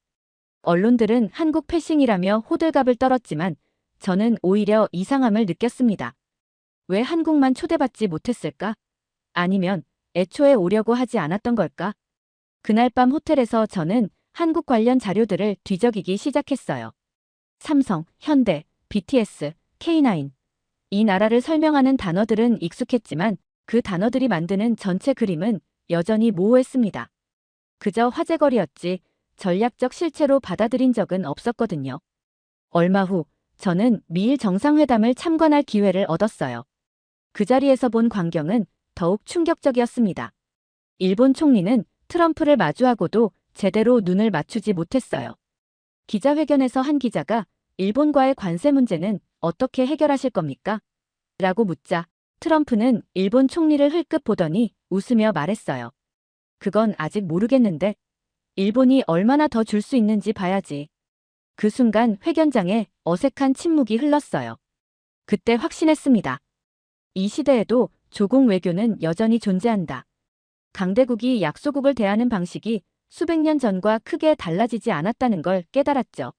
Speaker 1: 언론들은 한국 패싱이라며 호들갑을 떨었지만 저는 오히려 이상함을 느꼈습니다. 왜 한국만 초대받지 못했을까? 아니면 애초에 오려고 하지 않았던 걸까? 그날 밤 호텔에서 저는 한국 관련 자료들을 뒤적이기 시작했어요. 삼성, 현대, BTS, K9. 이 나라를 설명하는 단어들은 익숙했지만 그 단어들이 만드는 전체 그림은 여전히 모호했습니다. 그저 화제거리였지 전략적 실체로 받아들인 적은 없었거든요. 얼마 후 저는 미일 정상회담을 참관할 기회를 얻었어요. 그 자리에서 본 광경은 더욱 충격적이었습니다. 일본 총리는 트럼프를 마주하고도 제대로 눈을 맞추지 못했어요. 기자회견에서 한 기자가 일본과의 관세 문제는 어떻게 해결하실 겁니까? 라고 묻자 트럼프는 일본 총리를 흘끗 보더니 웃으며 말했어요. 그건 아직 모르겠는데 일본이 얼마나 더 줄 수 있는지 봐야지. 그 순간 회견장에 어색한 침묵이 흘렀어요. 그때 확신했습니다. 이 시대에도 조공 외교는 여전히 존재한다. 강대국이 약소국을 대하는 방식이 수백 년 전과 크게 달라지지 않았다는 걸 깨달았죠.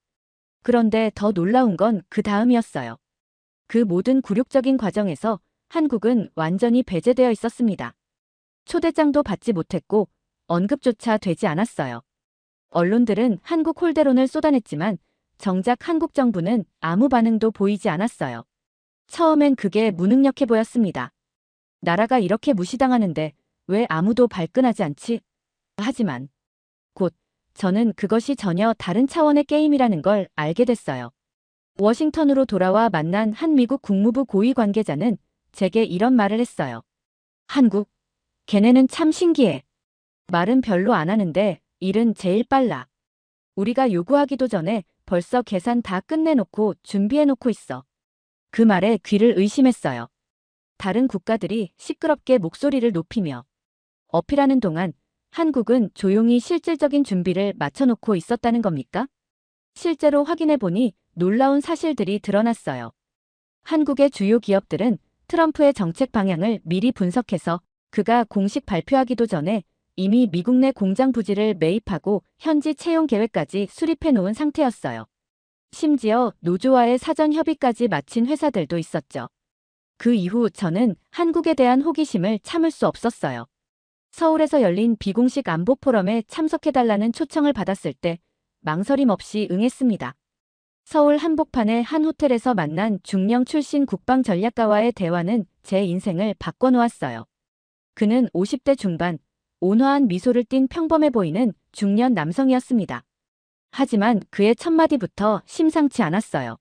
Speaker 1: 그런데 더 놀라운 건 그 다음이었어요. 그 모든 굴욕적인 과정에서 한국은 완전히 배제되어 있었습니다. 초대장도 받지 못했고 언급조차 되지 않았어요. 언론들은 한국 홀대론을 쏟아냈지만 정작 한국 정부는 아무 반응도 보이지 않았어요. 처음엔 그게 무능력해 보였습니다. 나라가 이렇게 무시당하는데 왜 아무도 발끈하지 않지? 하지만 곧 저는 그것이 전혀 다른 차원의 게임이라는 걸 알게 됐어요. 워싱턴으로 돌아와 만난 한 미국 국무부 고위 관계자는 제게 이런 말을 했어요. 한국, 걔네는 참 신기해. 말은 별로 안 하는데 일은 제일 빨라. 우리가 요구하기도 전에 벌써 계산 다 끝내놓고 준비해놓고 있어. 그 말에 귀를 의심했어요. 다른 국가들이 시끄럽게 목소리를 높이며 어필하는 동안 한국은 조용히 실질적인 준비를 마쳐놓고 있었다는 겁니까? 실제로 확인해보니 놀라운 사실들이 드러났어요. 한국의 주요 기업들은 트럼프의 정책 방향을 미리 분석해서 그가 공식 발표하기도 전에 이미 미국 내 공장 부지를 매입하고 현지 채용 계획까지 수립해 놓은 상태였어요. 심지어 노조와의 사전 협의까지 마친 회사들도 있었죠. 그 이후 저는 한국에 대한 호기심을 참을 수 없었어요. 서울에서 열린 비공식 안보 포럼에 참석해달라는 초청을 받았을 때 망설임 없이 응했습니다. 서울 한복판의 한 호텔에서 만난 중령 출신 국방전략가와의 대화는 제 인생을 바꿔놓았어요. 그는 50대 중반, 온화한 미소를 띤 평범해 보이는 중년 남성이었습니다. 하지만 그의 첫마디부터 심상치 않았어요.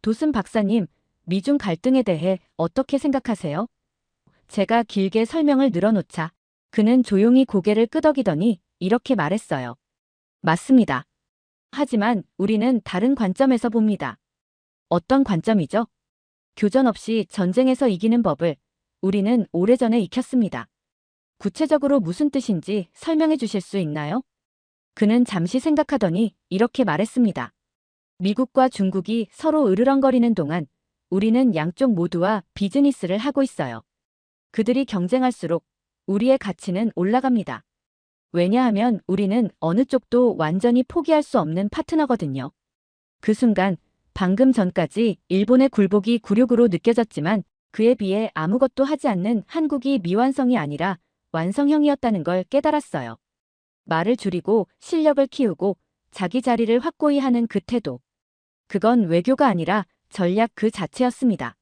Speaker 1: 도슨 박사님, 미중 갈등에 대해 어떻게 생각하세요? 제가 길게 설명을 늘어놓자 그는 조용히 고개를 끄덕이더니 이렇게 말했어요. 맞습니다. 하지만 우리는 다른 관점에서 봅니다. 어떤 관점이죠? 교전 없이 전쟁에서 이기는 법을 우리는 오래전에 익혔습니다. 구체적으로 무슨 뜻인지 설명해 주실 수 있나요? 그는 잠시 생각하더니 이렇게 말했습니다. 미국과 중국이 서로 으르렁거리는 동안 우리는 양쪽 모두와 비즈니스를 하고 있어요. 그들이 경쟁할수록 우리의 가치는 올라갑니다. 왜냐하면 우리는 어느 쪽도 완전히 포기할 수 없는 파트너거든요. 그 순간 방금 전까지 일본의 굴복이 굴욕으로 느껴졌지만 그에 비해 아무것도 하지 않는 한국이 미완성이 아니라 완성형이었다는 걸 깨달았어요. 말을 줄이고 실력을 키우고 자기 자리를 확고히 하는 그 태도. 그건 외교가 아니라 전략 그 자체였습니다.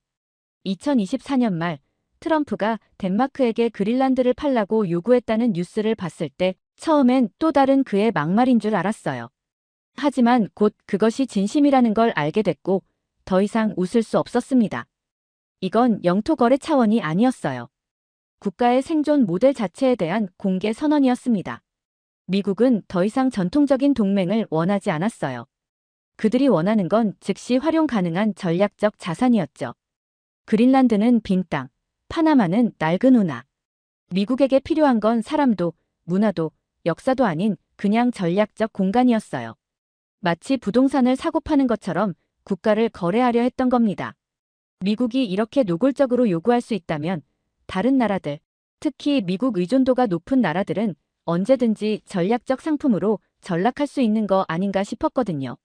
Speaker 1: 2024년 말 트럼프가 덴마크에게 그린란드를 팔라고 요구했다는 뉴스를 봤을 때 처음엔 또 다른 그의 막말인 줄 알았어요. 하지만 곧 그것이 진심이라는 걸 알게 됐고 더 이상 웃을 수 없었습니다. 이건 영토 거래 차원이 아니었어요. 국가의 생존 모델 자체에 대한 공개 선언이었습니다. 미국은 더 이상 전통적인 동맹을 원하지 않았어요. 그들이 원하는 건 즉시 활용 가능한 전략적 자산이었죠. 그린란드는 빈 땅, 파나마는 낡은 운하. 미국에게 필요한 건 사람도, 문화도, 역사도 아닌 그냥 전략적 공간이었어요. 마치 부동산을 사고 파는 것처럼 국가를 거래하려 했던 겁니다. 미국이 이렇게 노골적으로 요구할 수 있다면 다른 나라들, 특히 미국 의존도가 높은 나라들은 언제든지 전략적 상품으로 전락할 수 있는 거 아닌가 싶었거든요.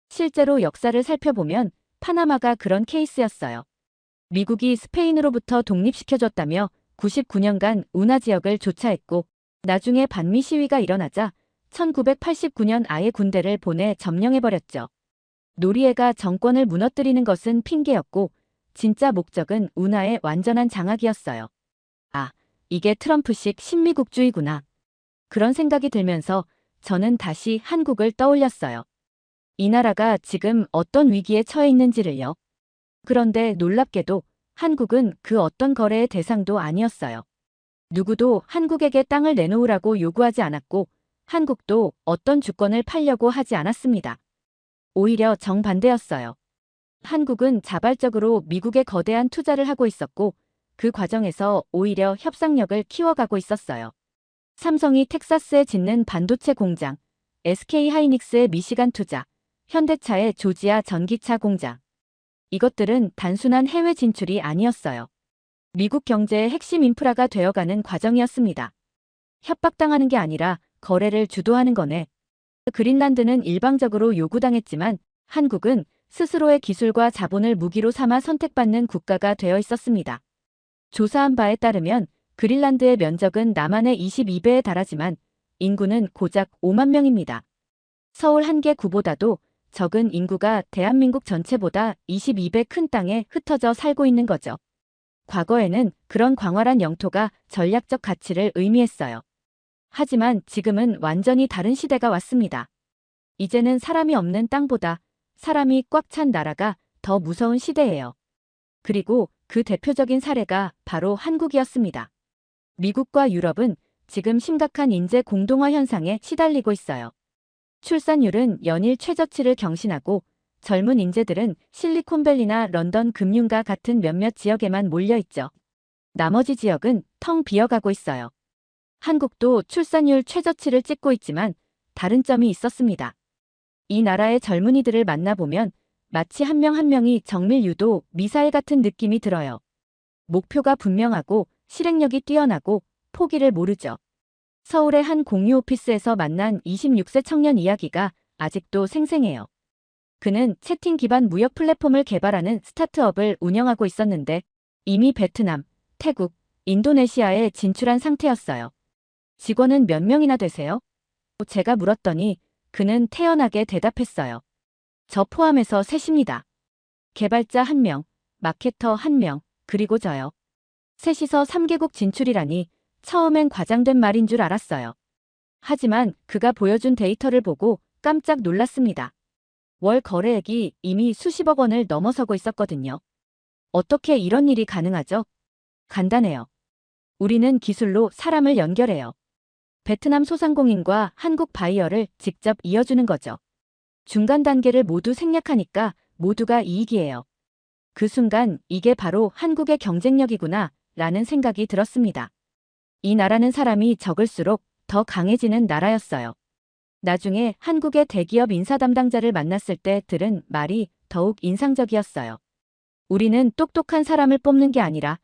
Speaker 1: 실제로 역사를 살펴보면 파나마가 그런 케이스였어요. 미국이 스페인으로부터 독립시켜줬다며 99년간 운하 지역을 조차했고 나중에 반미 시위가 일어나자 1989년 아예 군대를 보내 점령해버렸죠. 노리에가 정권을 무너뜨리는 것은 핑계였고 진짜 목적은 운하의 완전한 장악이었어요. 아, 이게 트럼프식 신미국주의구나. 그런 생각이 들면서 저는 다시 한국을 떠올렸어요. 이 나라가 지금 어떤 위기에 처해 있는지를요. 그런데 놀랍게도 한국은 그 어떤 거래의 대상도 아니었어요. 누구도 한국에게 땅을 내놓으라고 요구하지 않았고 한국도 어떤 주권을 팔려고 하지 않았습니다. 오히려 정반대였어요. 한국은 자발적으로 미국에 거대한 투자를 하고 있었고 그 과정에서 오히려 협상력을 키워가고 있었어요. 삼성이 텍사스에 짓는 반도체 공장, SK하이닉스의 미시간 투자, 현대차의 조지아 전기차 공장. 이것들은 단순한 해외 진출이 아니었어요. 미국 경제의 핵심 인프라가 되어가는 과정이었습니다. 협박당하는 게 아니라 거래를 주도하는 거네. 그린란드는 일방적으로 요구당했지만 한국은 스스로의 기술과 자본을 무기로 삼아 선택받는 국가가 되어 있었습니다. 조사한 바에 따르면 그린란드의 면적은 남한의 22배에 달하지만 인구는 고작 5만 명입니다. 서울 한 개 구보다도 적은 인구가 대한민국 전체보다 22배 큰 땅에 흩어져 살고 있는 거죠. 과거에는 그런 광활한 영토가 전략적 가치를 의미했어요. 하지만 지금은 완전히 다른 시대가 왔습니다. 이제는 사람이 없는 땅보다 사람이 꽉 찬 나라가 더 무서운 시대예요. 그리고 그 대표적인 사례가 바로 한국이었습니다. 미국과 유럽은 지금 심각한 인재 공동화 현상에 시달리고 있어요. 출산율은 연일 최저치를 경신하고 젊은 인재들은 실리콘밸리나 런던 금융가 같은 몇몇 지역에만 몰려있죠. 나머지 지역은 텅 비어가고 있어요. 한국도 출산율 최저치를 찍고 있지만 다른 점이 있었습니다. 이 나라의 젊은이들을 만나보면 마치 한 명 한 명이 정밀 유도 미사일 같은 느낌이 들어요. 목표가 분명하고 실행력이 뛰어나고 포기를 모르죠. 서울의 한 공유 오피스에서 만난 26세 청년 이야기가 아직도 생생해요. 그는 채팅 기반 무역 플랫폼을 개발하는 스타트업을 운영하고 있었는데 이미 베트남, 태국, 인도네시아에 진출한 상태였어요. 직원은 몇 명이나 되세요? 제가 물었더니 그는 태연하게 대답했어요. 저 포함해서 셋입니다. 개발자 1명, 마케터 1명, 그리고 저요. 셋이서 3개국 진출이라니 처음엔 과장된 말인 줄 알았어요. 하지만 그가 보여준 데이터를 보고 깜짝 놀랐습니다. 월 거래액이 이미 수십억 원을 넘어서고 있었거든요. 어떻게 이런 일이 가능하죠? 간단해요. 우리는 기술로 사람을 연결해요. 베트남 소상공인과 한국 바이어를 직접 이어주는 거죠. 중간 단계를 모두 생략하니까 모두가 이익이에요. 그 순간 이게 바로 한국의 경쟁력이구나 라는 생각이 들었습니다. 이 나라는 사람이 적을수록 더 강해지는 나라였어요. 나중에 한국의 대기업 인사 담당자를 만났을 때 들은 말이 더욱 인상적이었어요. 우리는 똑똑한 사람을 뽑는 게 아니라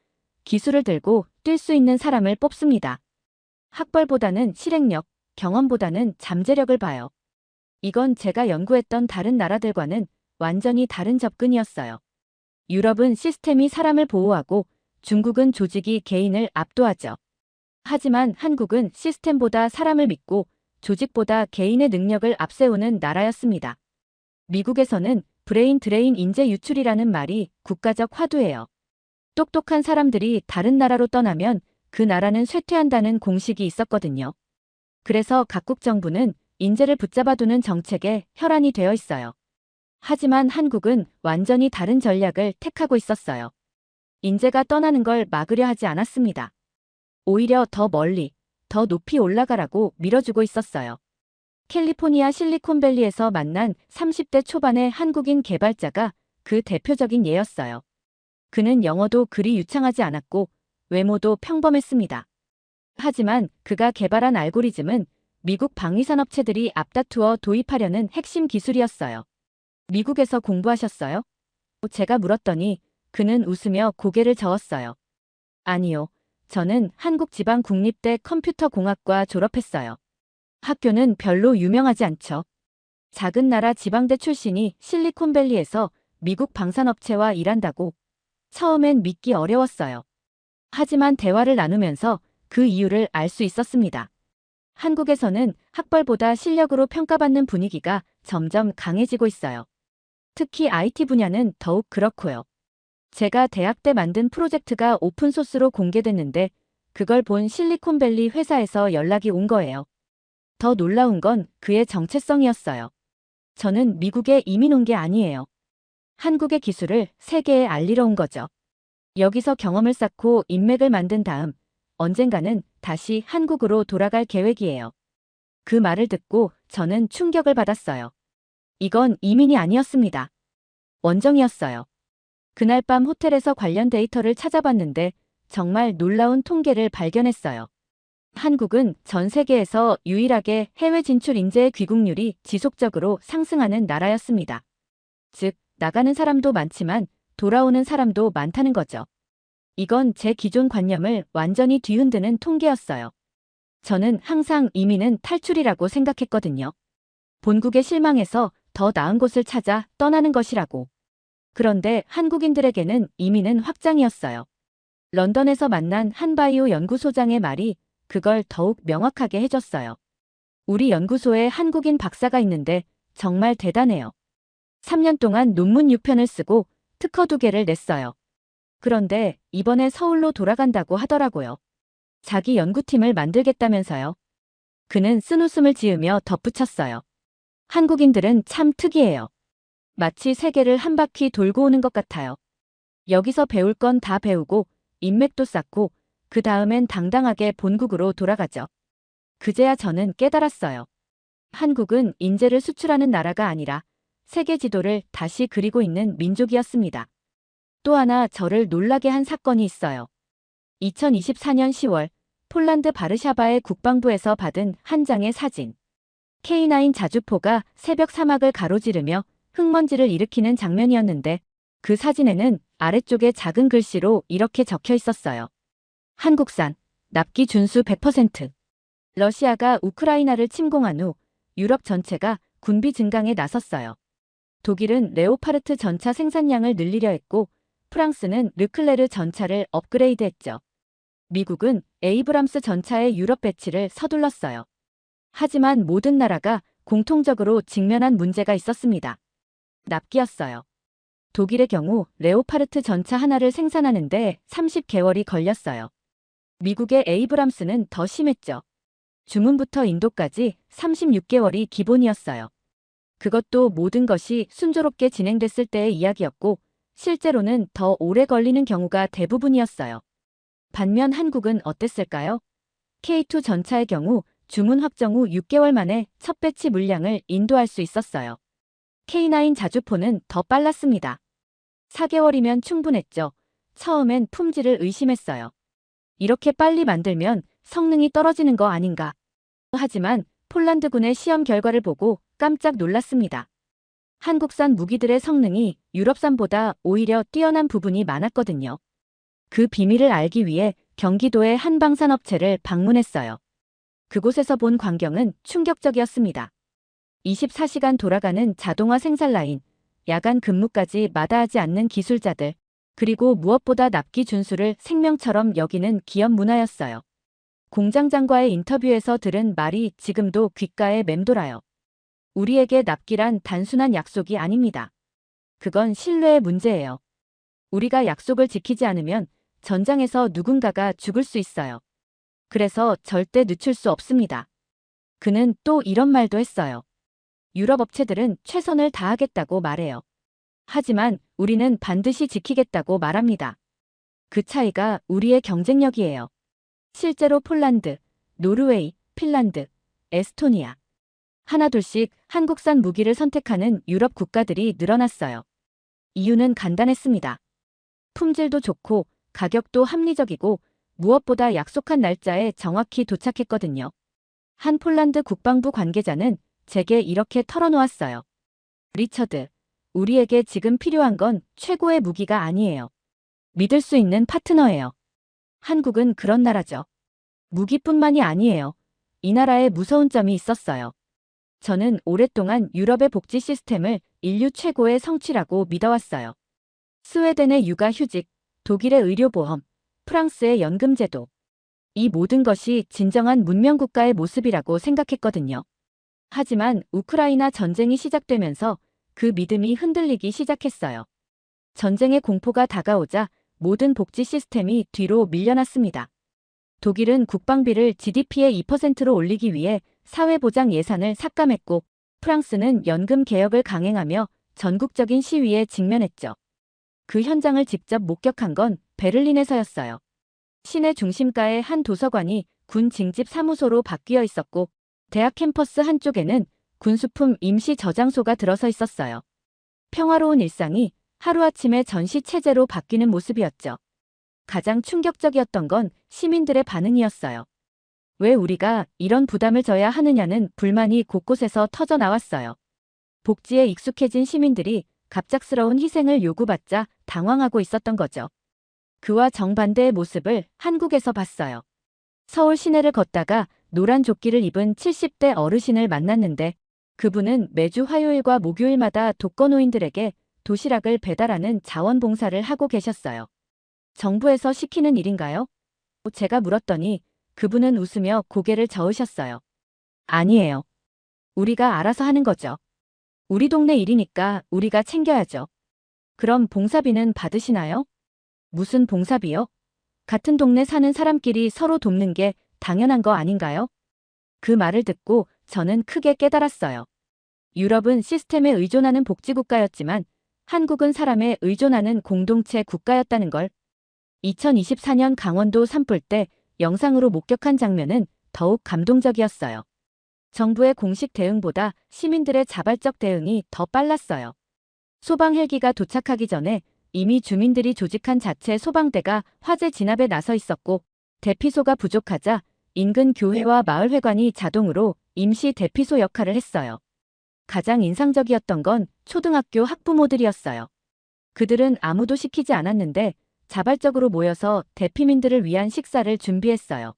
Speaker 1: 기술을 들고 뛸 수 있는 사람을 뽑습니다. 학벌보다는 실행력, 경험보다는 잠재력을 봐요. 이건 제가 연구했던 다른 나라들과는 완전히 다른 접근이었어요. 유럽은 시스템이 사람을 보호하고 중국은 조직이 개인을 압도하죠. 하지만 한국은 시스템보다 사람을 믿고 조직보다 개인의 능력을 앞세우는 나라였습니다. 미국에서는 브레인 드레인 인재 유출이라는 말이 국가적 화두예요. 똑똑한 사람들이 다른 나라로 떠나면 그 나라는 쇠퇴한다는 공식이 있었거든요. 그래서 각국 정부는 인재를 붙잡아두는 정책에 혈안이 되어 있어요. 하지만 한국은 완전히 다른 전략을 택하고 있었어요. 인재가 떠나는 걸 막으려 하지 않았습니다. 오히려 더 멀리, 더 높이 올라가라고 밀어주고 있었어요. 캘리포니아 실리콘밸리에서 만난 30대 초반의 한국인 개발자가 그 대표적인 예였어요. 그는 영어도 그리 유창하지 않았고 외모도 평범했습니다. 하지만 그가 개발한 알고리즘은 미국 방위산업체들이 앞다투어 도입하려는 핵심 기술이었어요. 미국에서 공부하셨어요? 제가 물었더니 그는 웃으며 고개를 저었어요. 아니요. 저는 한국지방국립대 컴퓨터공학과 졸업했어요. 학교는 별로 유명하지 않죠. 작은 나라 지방대 출신이 실리콘밸리에서 미국 방산업체와 일한다고 처음엔 믿기 어려웠어요. 하지만 대화를 나누면서 그 이유를 알 수 있었습니다. 한국에서는 학벌보다 실력으로 평가받는 분위기가 점점 강해지고 있어요. 특히 IT 분야는 더욱 그렇고요. 제가 대학 때 만든 프로젝트가 오픈소스로 공개됐는데 그걸 본 실리콘밸리 회사에서 연락이 온 거예요. 더 놀라운 건 그의 정체성이었어요. 저는 미국에 이민 온 게 아니에요. 한국의 기술을 세계에 알리러 온 거죠. 여기서 경험을 쌓고 인맥을 만든 다음 언젠가는 다시 한국으로 돌아갈 계획이에요. 그 말을 듣고 저는 충격을 받았어요. 이건 이민이 아니었습니다. 원정이었어요. 그날 밤 호텔에서 관련 데이터를 찾아봤는데 정말 놀라운 통계를 발견했어요. 한국은 전 세계에서 유일하게 해외 진출 인재의 귀국률이 지속적으로 상승하는 나라였습니다. 즉, 나가는 사람도 많지만 돌아오는 사람도 많다는 거죠. 이건 제 기존 관념을 완전히 뒤흔드는 통계였어요. 저는 항상 이민은 탈출이라고 생각했거든요. 본국에 실망해서 더 나은 곳을 찾아 떠나는 것이라고. 그런데 한국인들에게는 이민은 확장이었어요. 런던에서 만난 한 바이오 연구소장의 말이 그걸 더욱 명확하게 해줬어요. 우리 연구소에 한국인 박사가 있는데 정말 대단해요. 3년 동안 논문 6편을 쓰고 특허 2개를 냈어요. 그런데 이번에 서울로 돌아간다고 하더라고요. 자기 연구팀을 만들겠다면서요. 그는 쓴웃음을 지으며 덧붙였어요. 한국인들은 참 특이해요. 마치 세계를 한 바퀴 돌고 오는 것 같아요. 여기서 배울 건 다 배우고 인맥도 쌓고 그 다음엔 당당하게 본국으로 돌아가죠. 그제야 저는 깨달았어요. 한국은 인재를 수출하는 나라가 아니라 세계 지도를 다시 그리고 있는 민족이었습니다. 또 하나 저를 놀라게 한 사건이 있어요. 2024년 10월 폴란드 바르샤바의 국방부에서 받은 한 장의 사진. K9 자주포가 새벽 사막을 가로지르며 흙먼지를 일으키는 장면이었는데 그 사진에는 아래쪽에 작은 글씨로 이렇게 적혀 있었어요. 한국산, 납기 준수 100%. 러시아가 우크라이나를 침공한 후 유럽 전체가 군비 증강에 나섰어요. 독일은 레오파르트 전차 생산량을 늘리려 했고 프랑스는 르클레르 전차를 업그레이드했죠. 미국은 에이브람스 전차의 유럽 배치를 서둘렀어요. 하지만 모든 나라가 공통적으로 직면한 문제가 있었습니다. 납기였어요. 독일의 경우 레오파르트 전차 하나를 생산하는데 30개월이 걸렸어요. 미국의 에이브람스는 더 심했죠. 주문부터 인도까지 36개월이 기본이었어요. 그것도 모든 것이 순조롭게 진행됐을 때의 이야기였고 실제로는 더 오래 걸리는 경우가 대부분이었어요. 반면 한국은 어땠을까요? K2 전차의 경우 주문 확정 후 6개월 만에 첫 배치 물량을 인도할 수 있었어요. K9 자주포는 더 빨랐습니다. 4개월이면 충분했죠. 처음엔 품질을 의심했어요. 이렇게 빨리 만들면 성능이 떨어지는 거 아닌가. 하지만 폴란드군의 시험 결과를 보고 깜짝 놀랐습니다. 한국산 무기들의 성능이 유럽산보다 오히려 뛰어난 부분이 많았거든요. 그 비밀을 알기 위해 경기도의 한 방산업체를 방문했어요. 그곳에서 본 광경은 충격적이었습니다. 24시간 돌아가는 자동화 생산 라인, 야간 근무까지 마다하지 않는 기술자들, 그리고 무엇보다 납기 준수를 생명처럼 여기는 기업 문화였어요. 공장장과의 인터뷰에서 들은 말이 지금도 귓가에 맴돌아요. 우리에게 납기란 단순한 약속이 아닙니다. 그건 신뢰의 문제예요. 우리가 약속을 지키지 않으면 전장에서 누군가가 죽을 수 있어요. 그래서 절대 늦출 수 없습니다. 그는 또 이런 말도 했어요. 유럽 업체들은 최선을 다하겠다고 말해요. 하지만 우리는 반드시 지키겠다고 말합니다. 그 차이가 우리의 경쟁력이에요. 실제로 폴란드, 노르웨이, 핀란드, 에스토니아. 하나둘씩 한국산 무기를 선택하는 유럽 국가들이 늘어났어요. 이유는 간단했습니다. 품질도 좋고 가격도 합리적이고 무엇보다 약속한 날짜에 정확히 도착했거든요. 한 폴란드 국방부 관계자는 제게 이렇게 털어놓았어요. 리처드, 우리에게 지금 필요한 건 최고의 무기가 아니에요. 믿을 수 있는 파트너예요. 한국은 그런 나라죠. 무기뿐만이 아니에요. 이 나라에 무서운 점이 있었어요. 저는 오랫동안 유럽의 복지 시스템을 인류 최고의 성취라고 믿어왔어요. 스웨덴의 육아휴직, 독일의 의료보험, 프랑스의 연금제도. 이 모든 것이 진정한 문명국가의 모습이라고 생각했거든요. 하지만 우크라이나 전쟁이 시작되면서 그 믿음이 흔들리기 시작했어요. 전쟁의 공포가 다가오자 모든 복지 시스템이 뒤로 밀려났습니다. 독일은 국방비를 GDP의 2%로 올리기 위해 사회보장 예산을 삭감했고, 프랑스는 연금 개혁을 강행하며 전국적인 시위에 직면했죠. 그 현장을 직접 목격한 건 베를린에서였어요. 시내 중심가의 한 도서관이 군 징집 사무소로 바뀌어 있었고, 대학 캠퍼스 한쪽에는 군수품 임시 저장소가 들어서 있었어요. 평화로운 일상이 하루아침에 전시 체제로 바뀌는 모습이었죠. 가장 충격적이었던 건 시민들의 반응이었어요. 왜 우리가 이런 부담을 져야 하느냐는 불만이 곳곳에서 터져 나왔어요. 복지에 익숙해진 시민들이 갑작스러운 희생을 요구받자 당황하고 있었던 거죠. 그와 정반대의 모습을 한국에서 봤어요. 서울 시내를 걷다가 노란 조끼를 입은 70대 어르신을 만났는데, 그분은 매주 화요일과 목요일마다 독거노인들에게 도시락을 배달하는 자원봉사를 하고 계셨어요. 정부에서 시키는 일인가요? 제가 물었더니 그분은 웃으며 고개를 저으셨어요. 아니에요. 우리가 알아서 하는 거죠. 우리 동네 일이니까 우리가 챙겨야죠. 그럼 봉사비는 받으시나요? 무슨 봉사비요? 같은 동네 사는 사람끼리 서로 돕는 게 당연한 거 아닌가요? 그 말을 듣고 저는 크게 깨달았어요. 유럽은 시스템에 의존하는 복지국가였지만 한국은 사람에 의존하는 공동체 국가였다는 걸. 2024년 강원도 산불 때 영상으로 목격한 장면은 더욱 감동적이었어요. 정부의 공식 대응보다 시민들의 자발적 대응이 더 빨랐어요. 소방 헬기가 도착하기 전에 이미 주민들이 조직한 자체 소방대가 화재 진압에 나서 있었고, 대피소가 부족하자 인근 교회와 마을회관이 자동으로 임시 대피소 역할을 했어요. 가장 인상적이었던 건 초등학교 학부모들이었어요. 그들은 아무도 시키지 않았는데 자발적으로 모여서 대피민들을 위한 식사를 준비했어요.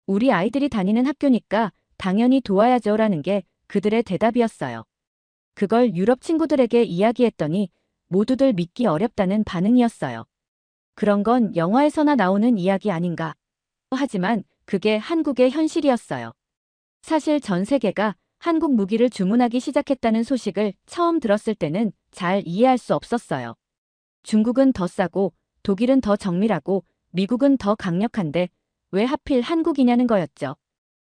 Speaker 1: 우리 아이들이 다니는 학교니까 당연히 도와야죠라는 게 그들의 대답이었어요. 그걸 유럽 친구들에게 이야기했더니 모두들 믿기 어렵다는 반응이었어요. 그런 건 영화에서나 나오는 이야기 아닌가. 하지만 그게 한국의 현실이었어요. 사실 전 세계가 한국 무기를 주문하기 시작했다는 소식을 처음 들었을 때는 잘 이해할 수 없었어요. 중국은 더 싸고 독일은 더 정밀하고 미국은 더 강력한데 왜 하필 한국이냐는 거였죠.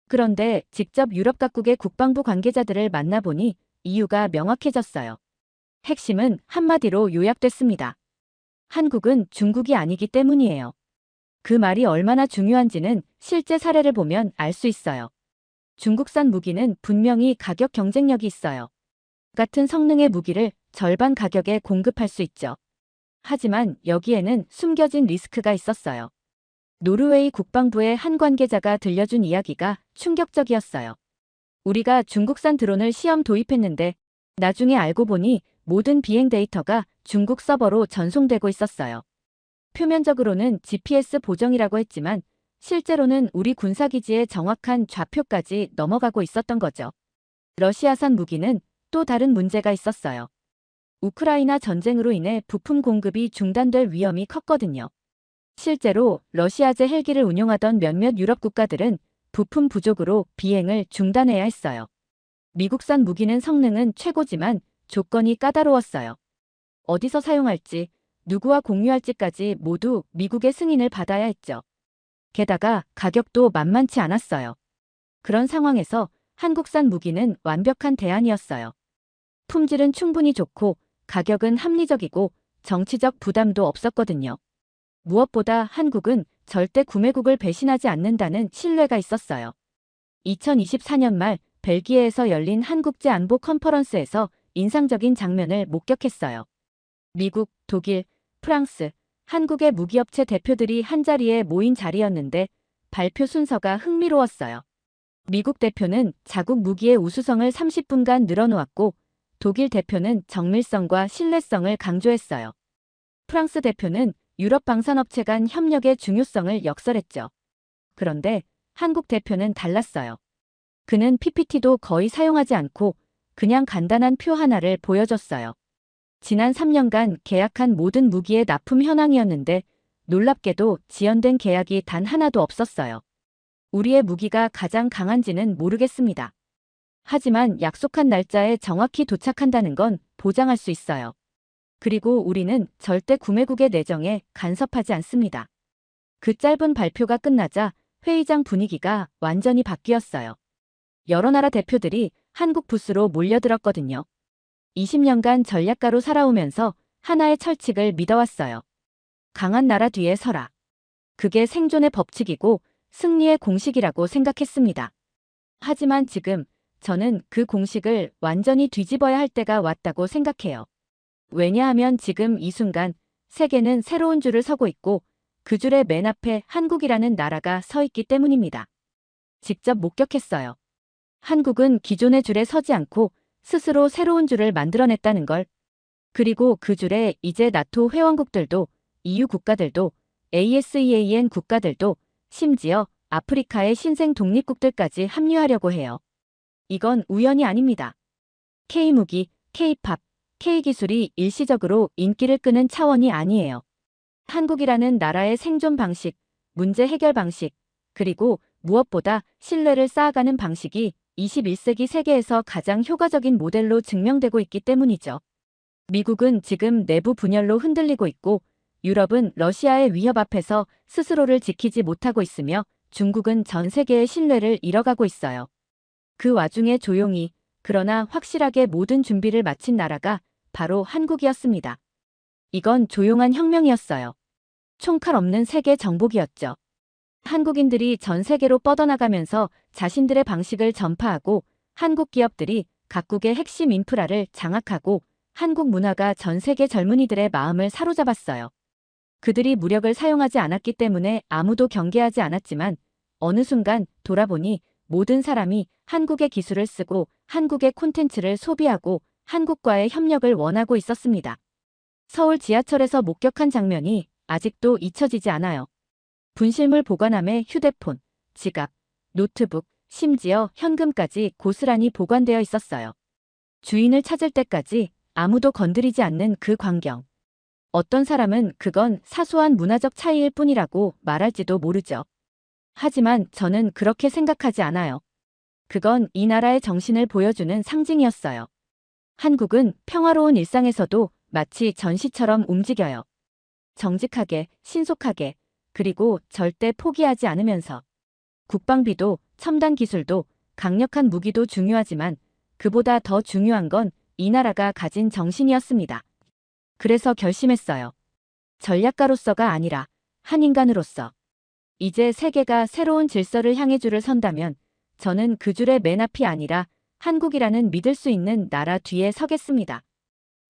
Speaker 1: 그런데 직접 유럽 각국의 국방부 관계자들을 만나보니 이유가 명확해졌어요. 핵심은 한마디로 요약됐습니다. 한국은 중국이 아니기 때문이에요. 그 말이 얼마나 중요한지는 실제 사례를 보면 알 수 있어요. 중국산 무기는 분명히 가격 경쟁력이 있어요. 같은 성능의 무기를 절반 가격에 공급할 수 있죠. 하지만 여기에는 숨겨진 리스크가 있었어요. 노르웨이 국방부의 한 관계자가 들려준 이야기가 충격적이었어요. 우리가 중국산 드론을 시험 도입했는데 나중에 알고 보니 모든 비행 데이터가 중국 서버로 전송되고 있었어요. 표면적으로는 GPS 보정이라고 했지만 실제로는 우리 군사기지의 정확한 좌표까지 넘어가고 있었던 거죠. 러시아산 무기는 또 다른 문제가 있었어요. 우크라이나 전쟁으로 인해 부품 공급이 중단될 위험이 컸거든요. 실제로 러시아제 헬기를 운용하던 몇몇 유럽 국가들은 부품 부족으로 비행을 중단해야 했어요. 미국산 무기는 성능은 최고지만 조건이 까다로웠어요. 어디서 사용할지, 누구와 공유할지까지 모두 미국의 승인을 받아야 했죠. 게다가 가격도 만만치 않았어요. 그런 상황에서 한국산 무기는 완벽한 대안이었어요. 품질은 충분히 좋고 가격은 합리적이고 정치적 부담도 없었거든요. 무엇보다 한국은 절대 구매국을 배신하지 않는다는 신뢰가 있었어요. 2024년 말 벨기에에서 열린 한국제 안보 컨퍼런스에서 인상적인 장면을 목격했어요. 미국, 독일, 프랑스, 한국의 무기업체 대표들이 한자리에 모인 자리였는데 발표 순서가 흥미로웠어요. 미국 대표는 자국 무기의 우수성을 30분간 늘어놓았고 독일 대표는 정밀성과 신뢰성을 강조했어요. 프랑스 대표는 유럽 방산업체 간 협력의 중요성을 역설했죠. 그런데 한국 대표는 달랐어요. 그는 PPT도 거의 사용하지 않고 그냥 간단한 표 하나를 보여줬어요. 지난 3년간 계약한 모든 무기의 납품 현황이었는데 놀랍게도 지연된 계약이 단 하나도 없었어요. 우리의 무기가 가장 강한지는 모르겠습니다. 하지만 약속한 날짜에 정확히 도착한다는 건 보장할 수 있어요. 그리고 우리는 절대 구매국의 내정에 간섭하지 않습니다. 그 짧은 발표가 끝나자 회의장 분위기가 완전히 바뀌었어요. 여러 나라 대표들이 한국 부스로 몰려들었거든요. 20년간 전략가로 살아오면서 하나의 철칙을 믿어왔어요. 강한 나라 뒤에 서라. 그게 생존의 법칙이고 승리의 공식이라고 생각했습니다. 하지만 지금 저는 그 공식을 완전히 뒤집어야 할 때가 왔다고 생각해요. 왜냐하면 지금 이 순간 세계는 새로운 줄을 서고 있고 그 줄의 맨 앞에 한국이라는 나라가 서 있기 때문입니다. 직접 목격했어요. 한국은 기존의 줄에 서지 않고 스스로 새로운 줄을 만들어냈다는 걸. 그리고 그 줄에 이제 나토 회원국들도 EU 국가들도 ASEAN 국가들도 심지어 아프리카의 신생 독립국들까지 합류하려고 해요. 이건 우연이 아닙니다. K무기, K팝, K기술이 일시적으로 인기를 끄는 차원이 아니에요. 한국이라는 나라의 생존 방식, 문제 해결 방식, 그리고 무엇보다 신뢰를 쌓아가는 방식이 21세기 세계에서 가장 효과적인 모델로 증명되고 있기 때문이죠. 미국은 지금 내부 분열로 흔들리고 있고 유럽은 러시아의 위협 앞에서 스스로를 지키지 못하고 있으며 중국은 전 세계의 신뢰를 잃어가고 있어요. 그 와중에 조용히 그러나 확실하게 모든 준비를 마친 나라가 바로 한국이었습니다. 이건 조용한 혁명이었어요. 총칼 없는 세계 정복이었죠. 한국인들이 전 세계로 뻗어나가면서 자신들의 방식을 전파하고 한국 기업들이 각국의 핵심 인프라를 장악하고 한국 문화가 전 세계 젊은이들의 마음을 사로잡았어요. 그들이 무력을 사용하지 않았기 때문에 아무도 경계하지 않았지만 어느 순간 돌아보니 모든 사람이 한국의 기술을 쓰고 한국의 콘텐츠를 소비하고 한국과의 협력을 원하고 있었습니다. 서울 지하철에서 목격한 장면이 아직도 잊혀지지 않아요. 분실물 보관함에 휴대폰, 지갑, 노트북, 심지어 현금까지 고스란히 보관되어 있었어요. 주인을 찾을 때까지 아무도 건드리지 않는 그 광경. 어떤 사람은 그건 사소한 문화적 차이일 뿐이라고 말할지도 모르죠. 하지만 저는 그렇게 생각하지 않아요. 그건 이 나라의 정신을 보여주는 상징이었어요. 한국은 평화로운 일상에서도 마치 전시처럼 움직여요. 정직하게, 신속하게, 그리고 절대 포기하지 않으면서. 국방비도, 첨단 기술도, 강력한 무기도 중요하지만 그보다 더 중요한 건 이 나라가 가진 정신이었습니다. 그래서 결심했어요. 전략가로서가 아니라 한 인간으로서. 이제 세계가 새로운 질서를 향해 줄을 선다면 저는 그 줄의 맨 앞이 아니라 한국이라는 믿을 수 있는 나라 뒤에 서겠습니다.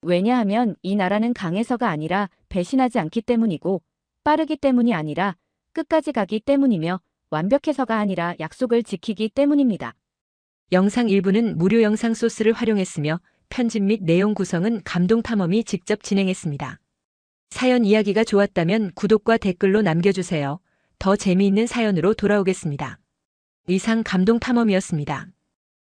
Speaker 1: 왜냐하면 이 나라는 강해서가 아니라 배신하지 않기 때문이고 빠르기 때문이 아니라 끝까지 가기 때문이며 완벽해서가 아니라 약속을 지키기 때문입니다.
Speaker 2: 영상 일부는 무료 영상 소스를 활용했으며 편집 및 내용 구성은 감동탐험이 직접 진행했습니다. 사연 이야기가 좋았다면 구독과 댓글로 남겨주세요. 더 재미있는 사연으로 돌아오겠습니다. 이상 감동탐험이었습니다.